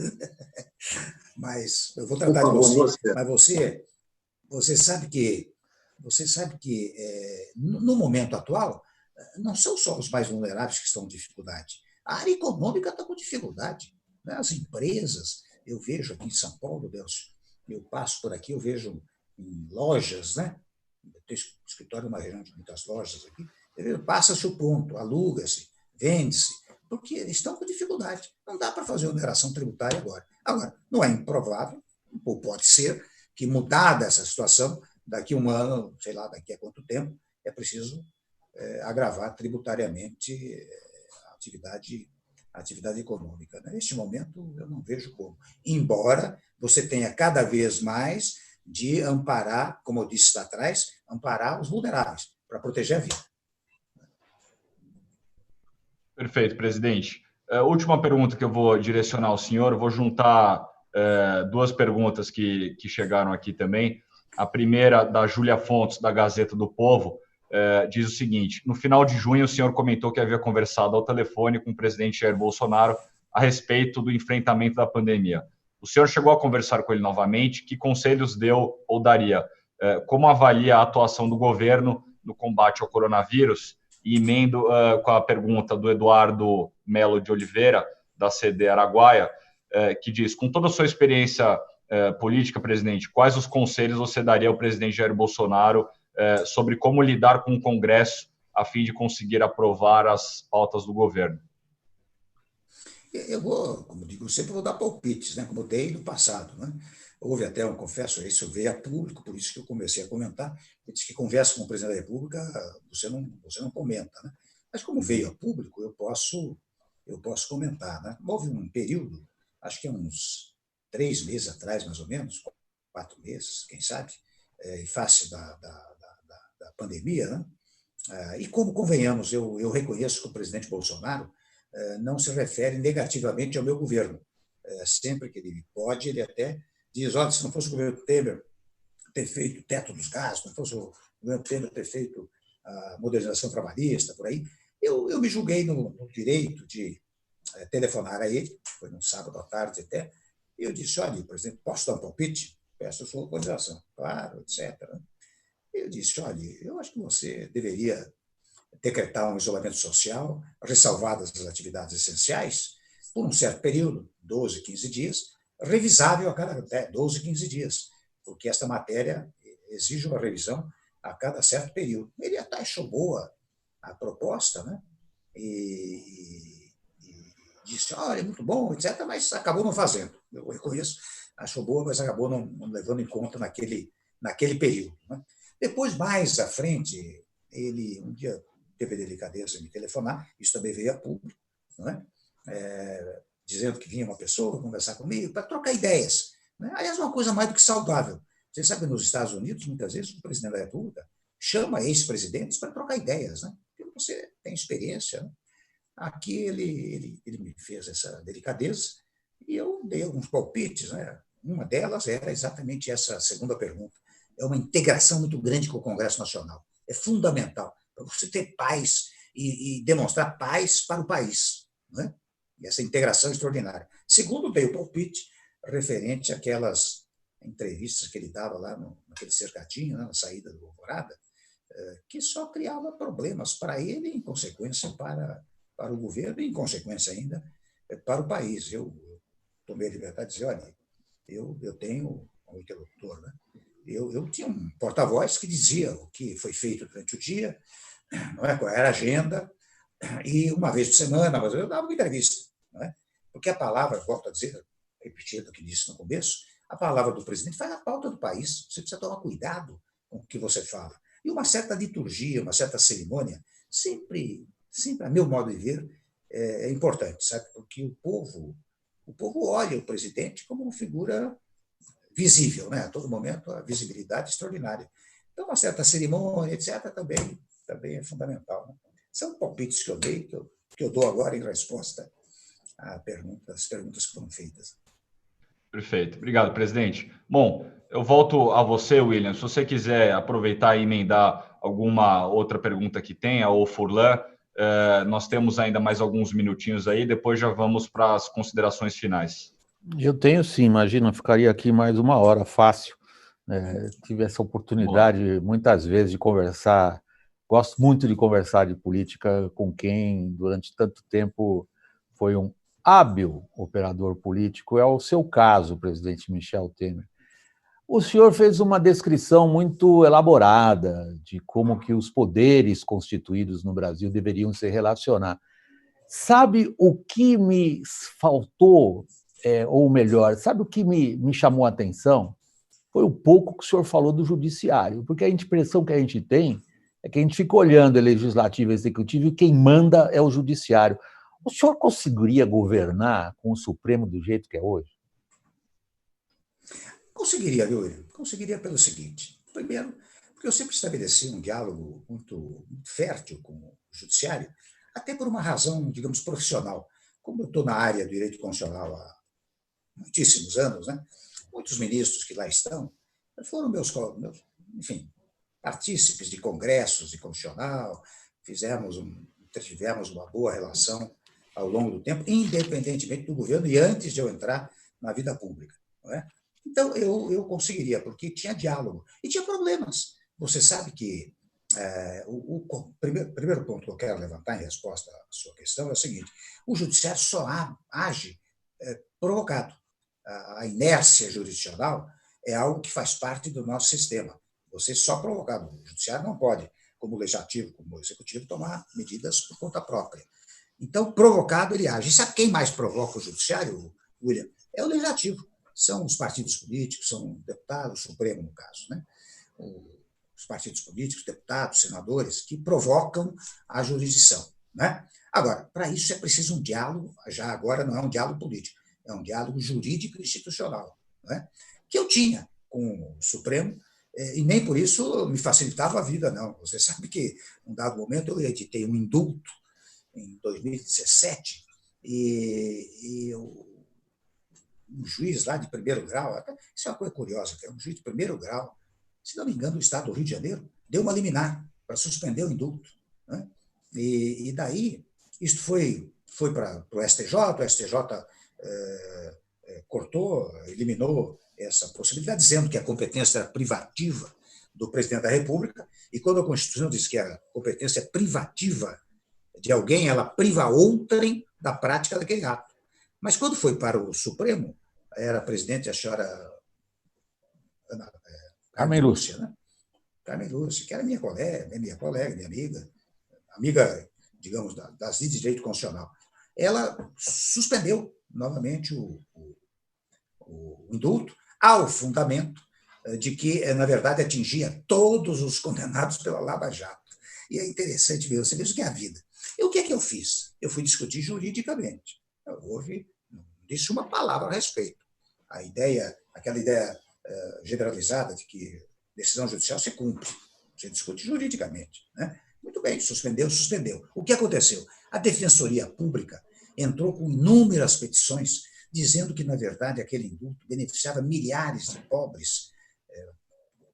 S1: Mas eu vou tratar de você. Mas você sabe que no momento atual, não são só os mais vulneráveis que estão com dificuldade. A área econômica está com dificuldade. Né? As empresas, eu vejo aqui em São Paulo, Delcio, eu passo por aqui, eu vejo em lojas, né? Eu tenho escritório numa região de muitas lojas aqui, passa-se o ponto, aluga-se, vende-se, porque eles estão com dificuldade. Não dá para fazer oneração tributária agora. Agora, não é improvável, ou pode ser, que, mudada essa situação, daqui a um ano, sei lá, daqui a quanto tempo, é preciso agravar tributariamente a atividade econômica. Neste momento, eu não vejo como. Embora você tenha cada vez mais de amparar, como eu disse lá atrás, amparar os vulneráveis, para proteger a vida.
S2: Perfeito, presidente. Última pergunta que eu vou direcionar ao senhor, eu vou juntar duas perguntas que chegaram aqui também. A primeira, da Júlia Fontes, da Gazeta do Povo, diz o seguinte: no final de junho, o senhor comentou que havia conversado ao telefone com o presidente Jair Bolsonaro a respeito do enfrentamento da pandemia. O senhor chegou a conversar com ele novamente? Que conselhos deu ou daria? Como avalia a atuação do governo no combate ao coronavírus? E emendo com a pergunta do Eduardo Melo de Oliveira, da CD Araguaia, que diz: com toda a sua experiência política, presidente, quais os conselhos você daria ao presidente Jair Bolsonaro sobre como lidar com o Congresso a fim de conseguir aprovar as pautas do governo?
S1: Eu vou, como digo, sempre vou dar palpites, né, como dei no passado. Né? Houve até, eu confesso, isso veio a público, por isso que eu comecei a comentar. Eu disse que conversa com o presidente da República, você não comenta. Né? Mas como veio a público, eu posso comentar. Né? Houve um período, acho que uns 3 meses atrás, mais ou menos, 4 meses, quem sabe, em face da pandemia, né? E como convenhamos, eu reconheço que o presidente Bolsonaro não se refere negativamente ao meu governo. Sempre que ele pode, ele até diz: olha, se não fosse o governo Temer ter feito o teto dos gastos, não fosse o governo Temer ter feito a modernização trabalhista, por aí, eu me julguei no direito de telefonar a ele, foi num sábado à tarde até, e eu disse: olha, presidente, posso dar um palpite? Peço a sua autorização. Claro, etc. Eu disse: olha, eu acho que você deveria decretar um isolamento social, ressalvadas as atividades essenciais, por um certo período, 12, 15 dias, revisável a cada 12, 15 dias, porque esta matéria exige uma revisão a cada certo período. Ele até achou boa a proposta, né? E disse: olha, é muito bom, etc., mas acabou não fazendo. Eu reconheço, achou boa, mas acabou não levando em conta naquele período. Né? Depois, mais à frente, ele um dia teve a delicadeza de me telefonar, isso também veio a público, não é? Dizendo que vinha uma pessoa conversar comigo para trocar ideias. Né? Aliás, uma coisa mais do que saudável. Você sabe que nos Estados Unidos, muitas vezes, o presidente da República chama ex-presidentes para trocar ideias, né? Porque você tem experiência. Né? Aqui ele me fez essa delicadeza e eu dei alguns palpites. Né? Uma delas era exatamente essa segunda pergunta. É uma integração muito grande com o Congresso Nacional. É fundamental para você ter paz e demonstrar paz para o país. né? E essa integração extraordinária. Segundo, dei o palpite referente àquelas entrevistas que ele dava lá naquele cercadinho, né, na saída do Alvorada, que só criava problemas para ele e, em consequência, para o governo e, em consequência ainda, para o país. Eu tomei a liberdade de dizer, olha, eu tenho um interlocutor, né? Eu tinha um porta-voz que dizia o que foi feito durante o dia, não é? Qual era a agenda, e uma vez por semana eu dava uma entrevista, não é? Porque a palavra, volto a dizer, repetindo o que disse no começo, a palavra do presidente faz a pauta do país. Você precisa tomar cuidado com o que você fala. E uma certa liturgia, uma certa cerimônia, sempre, a meu modo de ver, é importante, sabe? Porque o povo olha o presidente como uma figura visível, né? A todo momento, a visibilidade extraordinária. Então, uma certa cerimônia, etc., também é fundamental, né? São palpites que eu dei, que eu dou agora em resposta às perguntas que foram feitas.
S2: Perfeito. Obrigado, presidente. Bom, eu volto a você, William. Se você quiser aproveitar e emendar alguma outra pergunta que tenha, ou Furlan, nós temos ainda mais alguns minutinhos aí, depois já vamos para as considerações finais.
S4: Eu tenho sim, imagina, ficaria aqui mais 1 hora, fácil. Tive essa oportunidade muitas vezes de conversar, gosto muito de conversar de política com quem durante tanto tempo foi um hábil operador político. É o seu caso, presidente Michel Temer. O senhor fez uma descrição muito elaborada de como que os poderes constituídos no Brasil deveriam se relacionar. Sabe o que me faltou, ou melhor, sabe o que me chamou a atenção? Foi o pouco que o senhor falou do judiciário, porque a impressão que a gente tem é que a gente fica olhando o legislativo e o executivo e quem manda é o judiciário. O senhor conseguiria governar com o Supremo do jeito que é hoje?
S1: Conseguiria, viu, William? Conseguiria pelo seguinte. Primeiro, porque eu sempre estabeleci um diálogo muito fértil com o judiciário, até por uma razão, digamos, profissional. Como eu estou na área do direito constitucional há muitíssimos anos, né? Muitos ministros que lá estão foram meus enfim, partícipes de congressos de constitucional, tivemos uma boa relação ao longo do tempo, independentemente do governo e antes de eu entrar na vida pública, não é? Então, eu conseguiria, porque tinha diálogo e tinha problemas. Você sabe que o primeiro ponto que eu quero levantar em resposta à sua questão é o seguinte: o judiciário só age provocado. A inércia jurisdicional é algo que faz parte do nosso sistema. Você só provocado. O judiciário não pode, como o legislativo, como o executivo, tomar medidas por conta própria. Então, provocado, ele age. E sabe quem mais provoca o judiciário, William? É o legislativo. São os partidos políticos, são deputados, o Supremo, no caso, né? Os partidos políticos, deputados, senadores, que provocam a jurisdição, né? Agora, para isso é preciso um diálogo, já agora não é um diálogo político, é um diálogo jurídico e institucional, né? Que eu tinha com o Supremo, e nem por isso me facilitava a vida, não. Você sabe que, num dado momento, eu editei um indulto em 2017, e um juiz lá de primeiro grau, isso é uma coisa curiosa, um juiz de primeiro grau, se não me engano, do estado do Rio de Janeiro, deu uma liminar para suspender o indulto, né? E daí, isso foi para o STJ, o STJ cortou, eliminou essa possibilidade, dizendo que a competência era privativa do presidente da República, e quando a Constituição diz que a competência é privativa de alguém, ela priva outrem da prática daquele ato. Mas quando foi para o Supremo, era presidente a senhora
S4: Carmen Lúcia,
S1: né? Carmen Lúcia, que era minha colega, minha amiga, digamos, das leis de direito constitucional. Ela suspendeu novamente o indulto ao fundamento de que, na verdade, atingia todos os condenados pela Lava Jato. E é interessante ver, você vê o que é a vida. E o que é que eu fiz? Eu fui discutir juridicamente. Não disse uma palavra a respeito. Aquela ideia generalizada de que decisão judicial se cumpre, você discute juridicamente, né? Muito bem, suspendeu. O que aconteceu? A Defensoria Pública entrou com inúmeras petições dizendo que, na verdade, aquele indulto beneficiava milhares de pobres,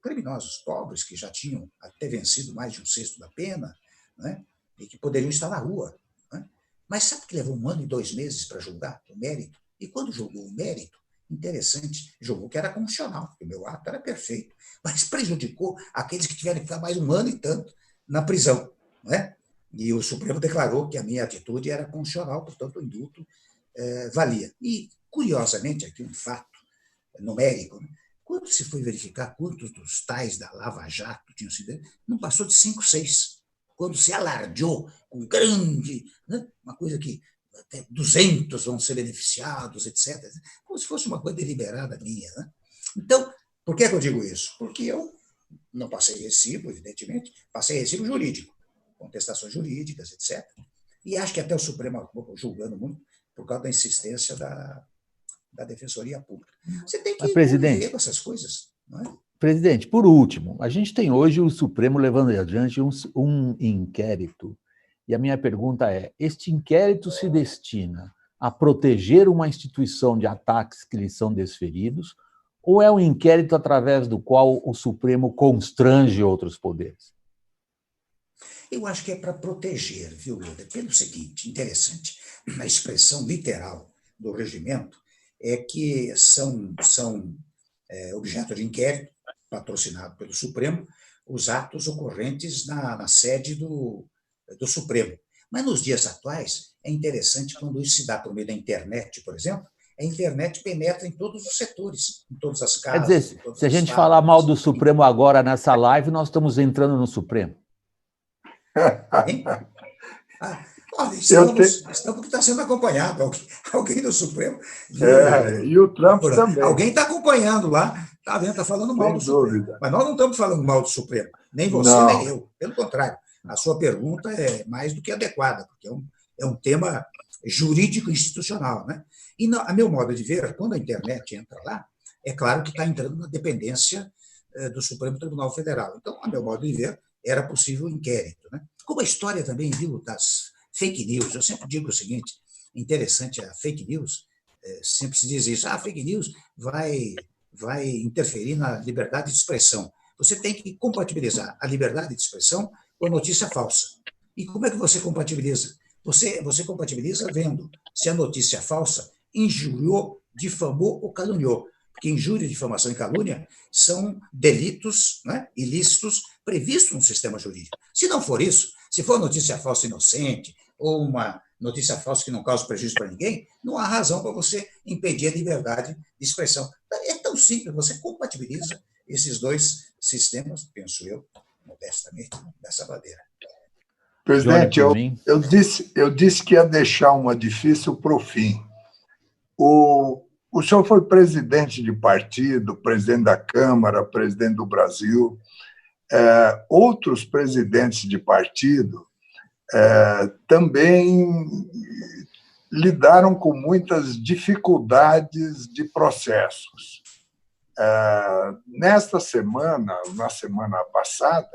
S1: criminosos pobres, que já tinham até vencido mais de 1/6 da pena, né? E que poderiam estar na rua, né? Mas sabe que levou 1 ano e 2 meses para julgar o mérito? E quando julgou o mérito, interessante, julgou que era constitucional, porque o meu ato era perfeito, mas prejudicou aqueles que tiveram que ficar mais 1 ano e tanto na prisão, não é? E o Supremo declarou que a minha atitude era constitucional, portanto, o indulto valia. E, curiosamente, aqui um fato numérico, né? Quando se foi verificar quantos dos tais da Lava Jato tinham sido, não passou de 5, 6. Quando se alardeou com grande, né? Uma coisa que até 200 vão ser beneficiados, etc. Como se fosse uma coisa deliberada minha. Né? Então, por que eu digo isso? Porque eu não passei recibo, evidentemente, passei recibo jurídico, contestações jurídicas, etc. E acho que até o Supremo acabou julgando muito por causa da insistência da Defensoria Pública. Você tem que conviver com essas coisas, não é?
S4: Presidente, por último, a gente tem hoje o Supremo levando adiante um inquérito. E a minha pergunta é, este inquérito se destina a proteger uma instituição de ataques que lhe são desferidos ou é um inquérito através do qual o Supremo constrange outros poderes?
S1: Eu acho que é para proteger, viu, Lula? Pelo seguinte, interessante, a expressão literal do regimento é que são objeto de inquérito, patrocinado pelo Supremo, os atos ocorrentes na sede do Supremo. Mas nos dias atuais, é interessante quando isso se dá por meio da internet, por exemplo, a internet penetra em todos os setores, em todas as casas.
S4: Quer dizer, se a gente falar mal do Supremo agora nessa live, nós estamos entrando no Supremo.
S1: Hein? Olha, estamos porque está sendo acompanhado. Alguém do Supremo.
S3: E o Trump também.
S1: Alguém está acompanhando lá, está vendo, está falando mal do Supremo. Mas nós não estamos falando mal do Supremo, nem você, nem eu. Pelo contrário, a sua pergunta é mais do que adequada, porque é um tema jurídico institucional. Né? E, a meu modo de ver, quando a internet entra lá, é claro que está entrando na dependência do Supremo Tribunal Federal. Então, a meu modo de ver, era possível inquérito. Né? Como a história também, viu, das fake news, eu sempre digo o seguinte, interessante, a fake news, sempre se diz isso, a fake news vai interferir na liberdade de expressão. Você tem que compatibilizar a liberdade de expressão com a notícia falsa. E como é que você compatibiliza? Você compatibiliza vendo se a notícia falsa injuriou, difamou ou caluniou. Porque injúria, difamação e calúnia são delitos, né, ilícitos previstos no sistema jurídico. Se não for isso, se for notícia falsa inocente ou uma notícia falsa que não causa prejuízo para ninguém, não há razão para você impedir a liberdade de expressão. É tão simples, você compatibiliza esses dois sistemas, penso eu, modestamente, dessa maneira.
S3: Presidente, eu disse que ia deixar uma difícil para o fim. O senhor foi presidente de partido, presidente da Câmara, presidente do Brasil. Outros presidentes de partido também lidaram com muitas dificuldades de processos. Nesta semana, na semana passada,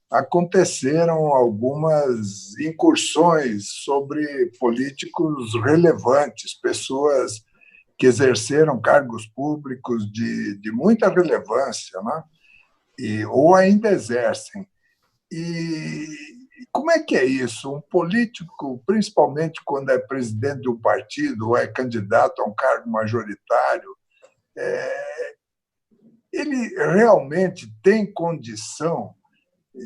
S3: aconteceram algumas incursões sobre políticos relevantes, pessoas que exerceram cargos públicos de muita relevância, né? Ou ainda exercem. E como é que é isso? Um político, principalmente quando é presidente de um partido ou é candidato a um cargo majoritário, ele realmente tem condição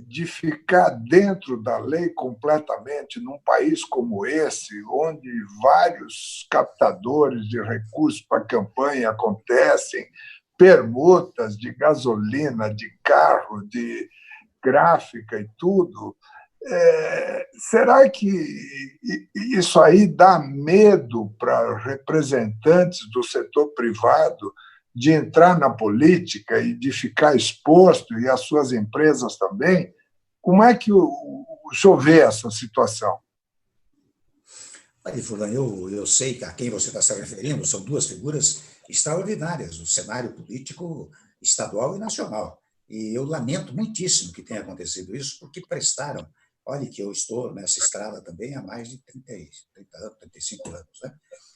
S3: de ficar dentro da lei completamente num país como esse, onde vários captadores de recursos para campanha acontecem, permutas de gasolina, de carro, de gráfica e tudo. Será que isso aí dá medo para representantes do setor privado de entrar na política e de ficar exposto, e as suas empresas também? Como é que o senhor vê essa situação?
S1: Olha, Fulano, eu sei a quem você está se referindo, são duas figuras extraordinárias no cenário político estadual e nacional. E eu lamento muitíssimo que tenha acontecido isso, porque prestaram, olha que eu estou nessa estrada também há mais de 30 anos, 35 anos, né?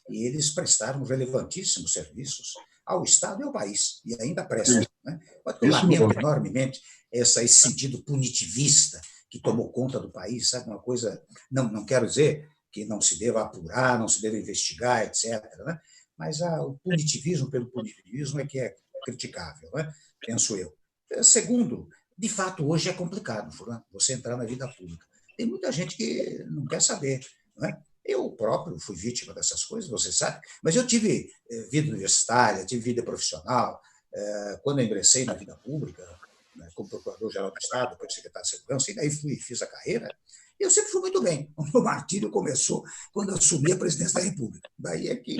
S1: E eles prestaram relevantíssimos serviços ao Estado e ao país, e ainda prestam. Né? Eu lamento enormemente esse sentido punitivista que tomou conta do país, sabe? Uma coisa, não quero dizer que não se deva apurar, não se deva investigar, etc., né? Mas o punitivismo pelo punitivismo é que é criticável, né? Penso eu. Segundo, de fato, hoje é complicado, né? Você entrar na vida pública. Tem muita gente que não quer saber, não é? Eu próprio fui vítima dessas coisas, você sabe, mas eu tive vida universitária, tive vida profissional. Quando eu ingressei na vida pública, né, como procurador-geral do Estado, depois secretário de Segurança, e daí fiz a carreira, eu sempre fui muito bem. O meu martírio começou quando eu assumi a presidência da República. Daí é que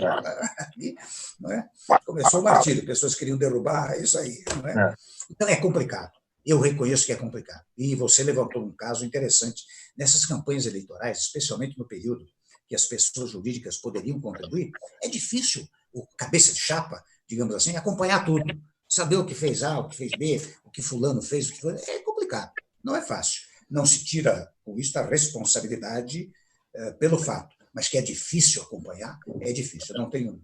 S1: não é? Começou o martírio, pessoas queriam derrubar, isso aí. Não é? Então é complicado. Eu reconheço que é complicado. E você levantou um caso interessante. Nessas campanhas eleitorais, especialmente no período que as pessoas jurídicas poderiam contribuir, é difícil o cabeça de chapa, digamos assim, acompanhar tudo. Saber o que fez A, o que fez B, o que fulano fez, o que fulano... É complicado, não é fácil. Não se tira, com isso, a responsabilidade pelo fato, mas que é difícil acompanhar, é difícil, não tenho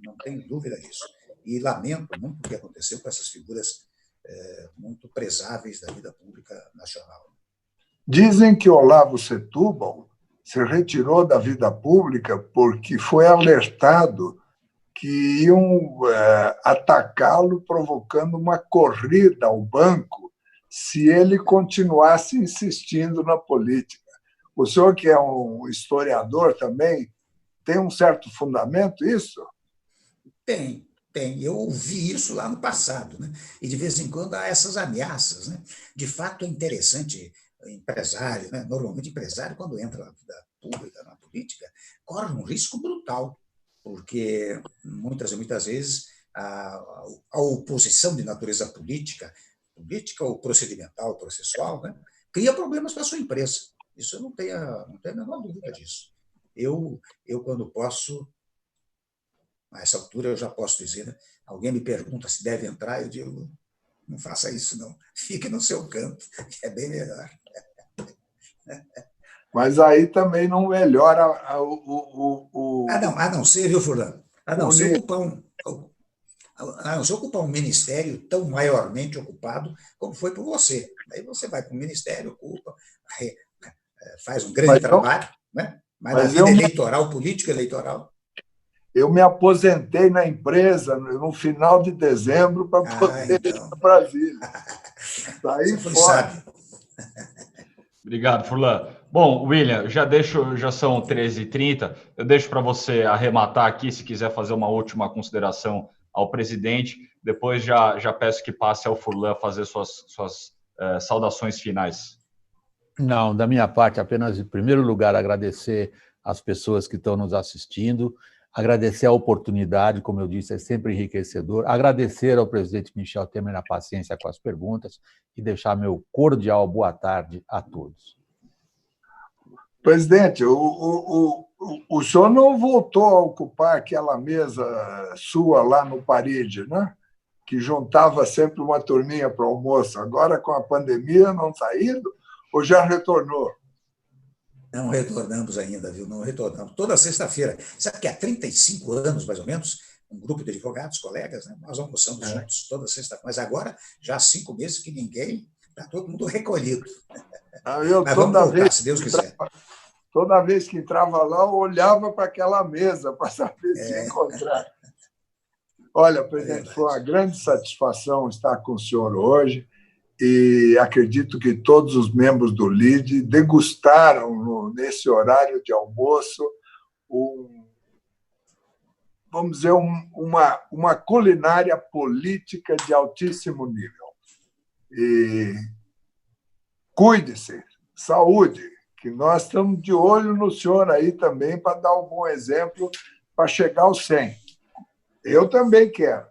S1: dúvida disso. E lamento muito o que aconteceu com essas figuras muito prezáveis da vida pública nacional.
S3: Dizem que Olavo Setúbal se retirou da vida pública porque foi alertado que iam atacá-lo, provocando uma corrida ao banco se ele continuasse insistindo na política. O senhor, que é um historiador também, tem um certo fundamento isso?
S1: Tem. Eu ouvi isso lá no passado, né? E de vez em quando há essas ameaças, né? De fato, é interessante, empresário, né? Normalmente empresário, quando entra na vida pública, na política, corre um risco brutal, porque muitas vezes a oposição de natureza política ou procedimental, processual, né? Cria problemas para a sua empresa. Isso eu não tenho a menor dúvida disso. Eu, quando posso, a essa altura eu já posso dizer, né? Alguém me pergunta se deve entrar, eu digo, não faça isso, não. Fique no seu canto, que é bem melhor.
S3: Mas aí também não melhora o...
S1: A não ser, viu, Fulano? A não ser ocupar um ministério tão maiormente ocupado como foi por você. Aí você vai para o ministério, ocupa, faz um grande trabalho, né? Mas na vida eleitoral, política eleitoral...
S3: Eu me aposentei na empresa no final de dezembro para poder ir para Brasília. Daí fora.
S2: Obrigado, Furlan. Bom, William, já são 13h30, eu deixo para você arrematar aqui, se quiser fazer uma última consideração ao presidente, depois já peço que passe ao Furlan fazer suas saudações finais.
S4: Não, da minha parte, apenas, em primeiro lugar, agradecer às pessoas que estão nos assistindo, agradecer a oportunidade, como eu disse, é sempre enriquecedor, agradecer ao presidente Michel Temer a paciência com as perguntas e deixar meu cordial boa tarde a todos.
S3: Presidente, o senhor não voltou a ocupar aquela mesa sua lá no Paride, né? Que juntava sempre uma turminha para o almoço. Agora, com a pandemia, não está indo ou já retornou?
S1: Não retornamos ainda, viu? Não retornamos. Toda sexta-feira. Sabe que há 35 anos, mais ou menos, um grupo de advogados, colegas, né? Nós almoçamos juntos toda sexta-feira. Mas agora, já há 5 meses que ninguém, está todo mundo recolhido. Mas vamos voltar, se Deus quiser.
S3: Toda vez que entrava lá, eu olhava para aquela mesa para saber se encontrar. Olha, presidente, foi uma grande satisfação estar com o senhor hoje. E acredito que todos os membros do LIDE degustaram, nesse horário de almoço, vamos dizer, uma culinária política de altíssimo nível. E cuide-se, saúde, que nós estamos de olho no senhor aí também para dar um bom exemplo para chegar aos 100. Eu também quero.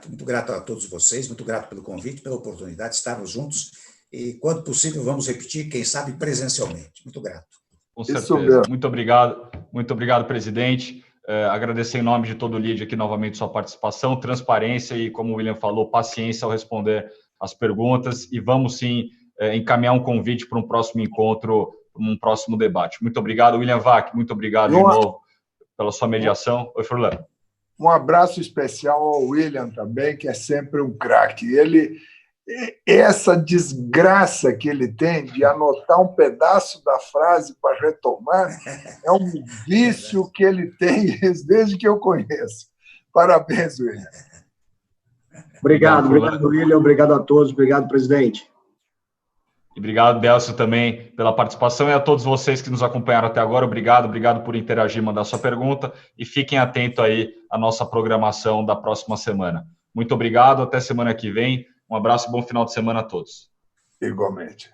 S1: Muito grato a todos vocês, muito grato pelo convite, pela oportunidade de estarmos juntos e, quando possível, vamos repetir, quem sabe, presencialmente. Muito grato.
S2: Com certeza. Muito obrigado, presidente. Agradecer em nome de todo o LIDE aqui novamente sua participação, transparência e, como o William falou, paciência ao responder as perguntas e vamos, sim, encaminhar um convite para um próximo encontro, um próximo debate. Muito obrigado, William Vac, muito obrigado de novo pela sua mediação. Oi, Furlan.
S3: Um abraço especial ao William também, que é sempre um craque. Ele essa desgraça que ele tem de anotar um pedaço da frase para retomar é um vício que ele tem desde que eu conheço. Parabéns, William.
S5: Obrigado, William. Obrigado a todos. Obrigado, presidente.
S2: E obrigado, Delcio, também pela participação, e a todos vocês que nos acompanharam até agora. Obrigado por interagir, mandar sua pergunta, e fiquem atentos aí à nossa programação da próxima semana. Muito obrigado, até semana que vem. Um abraço e bom final de semana a todos.
S3: Igualmente.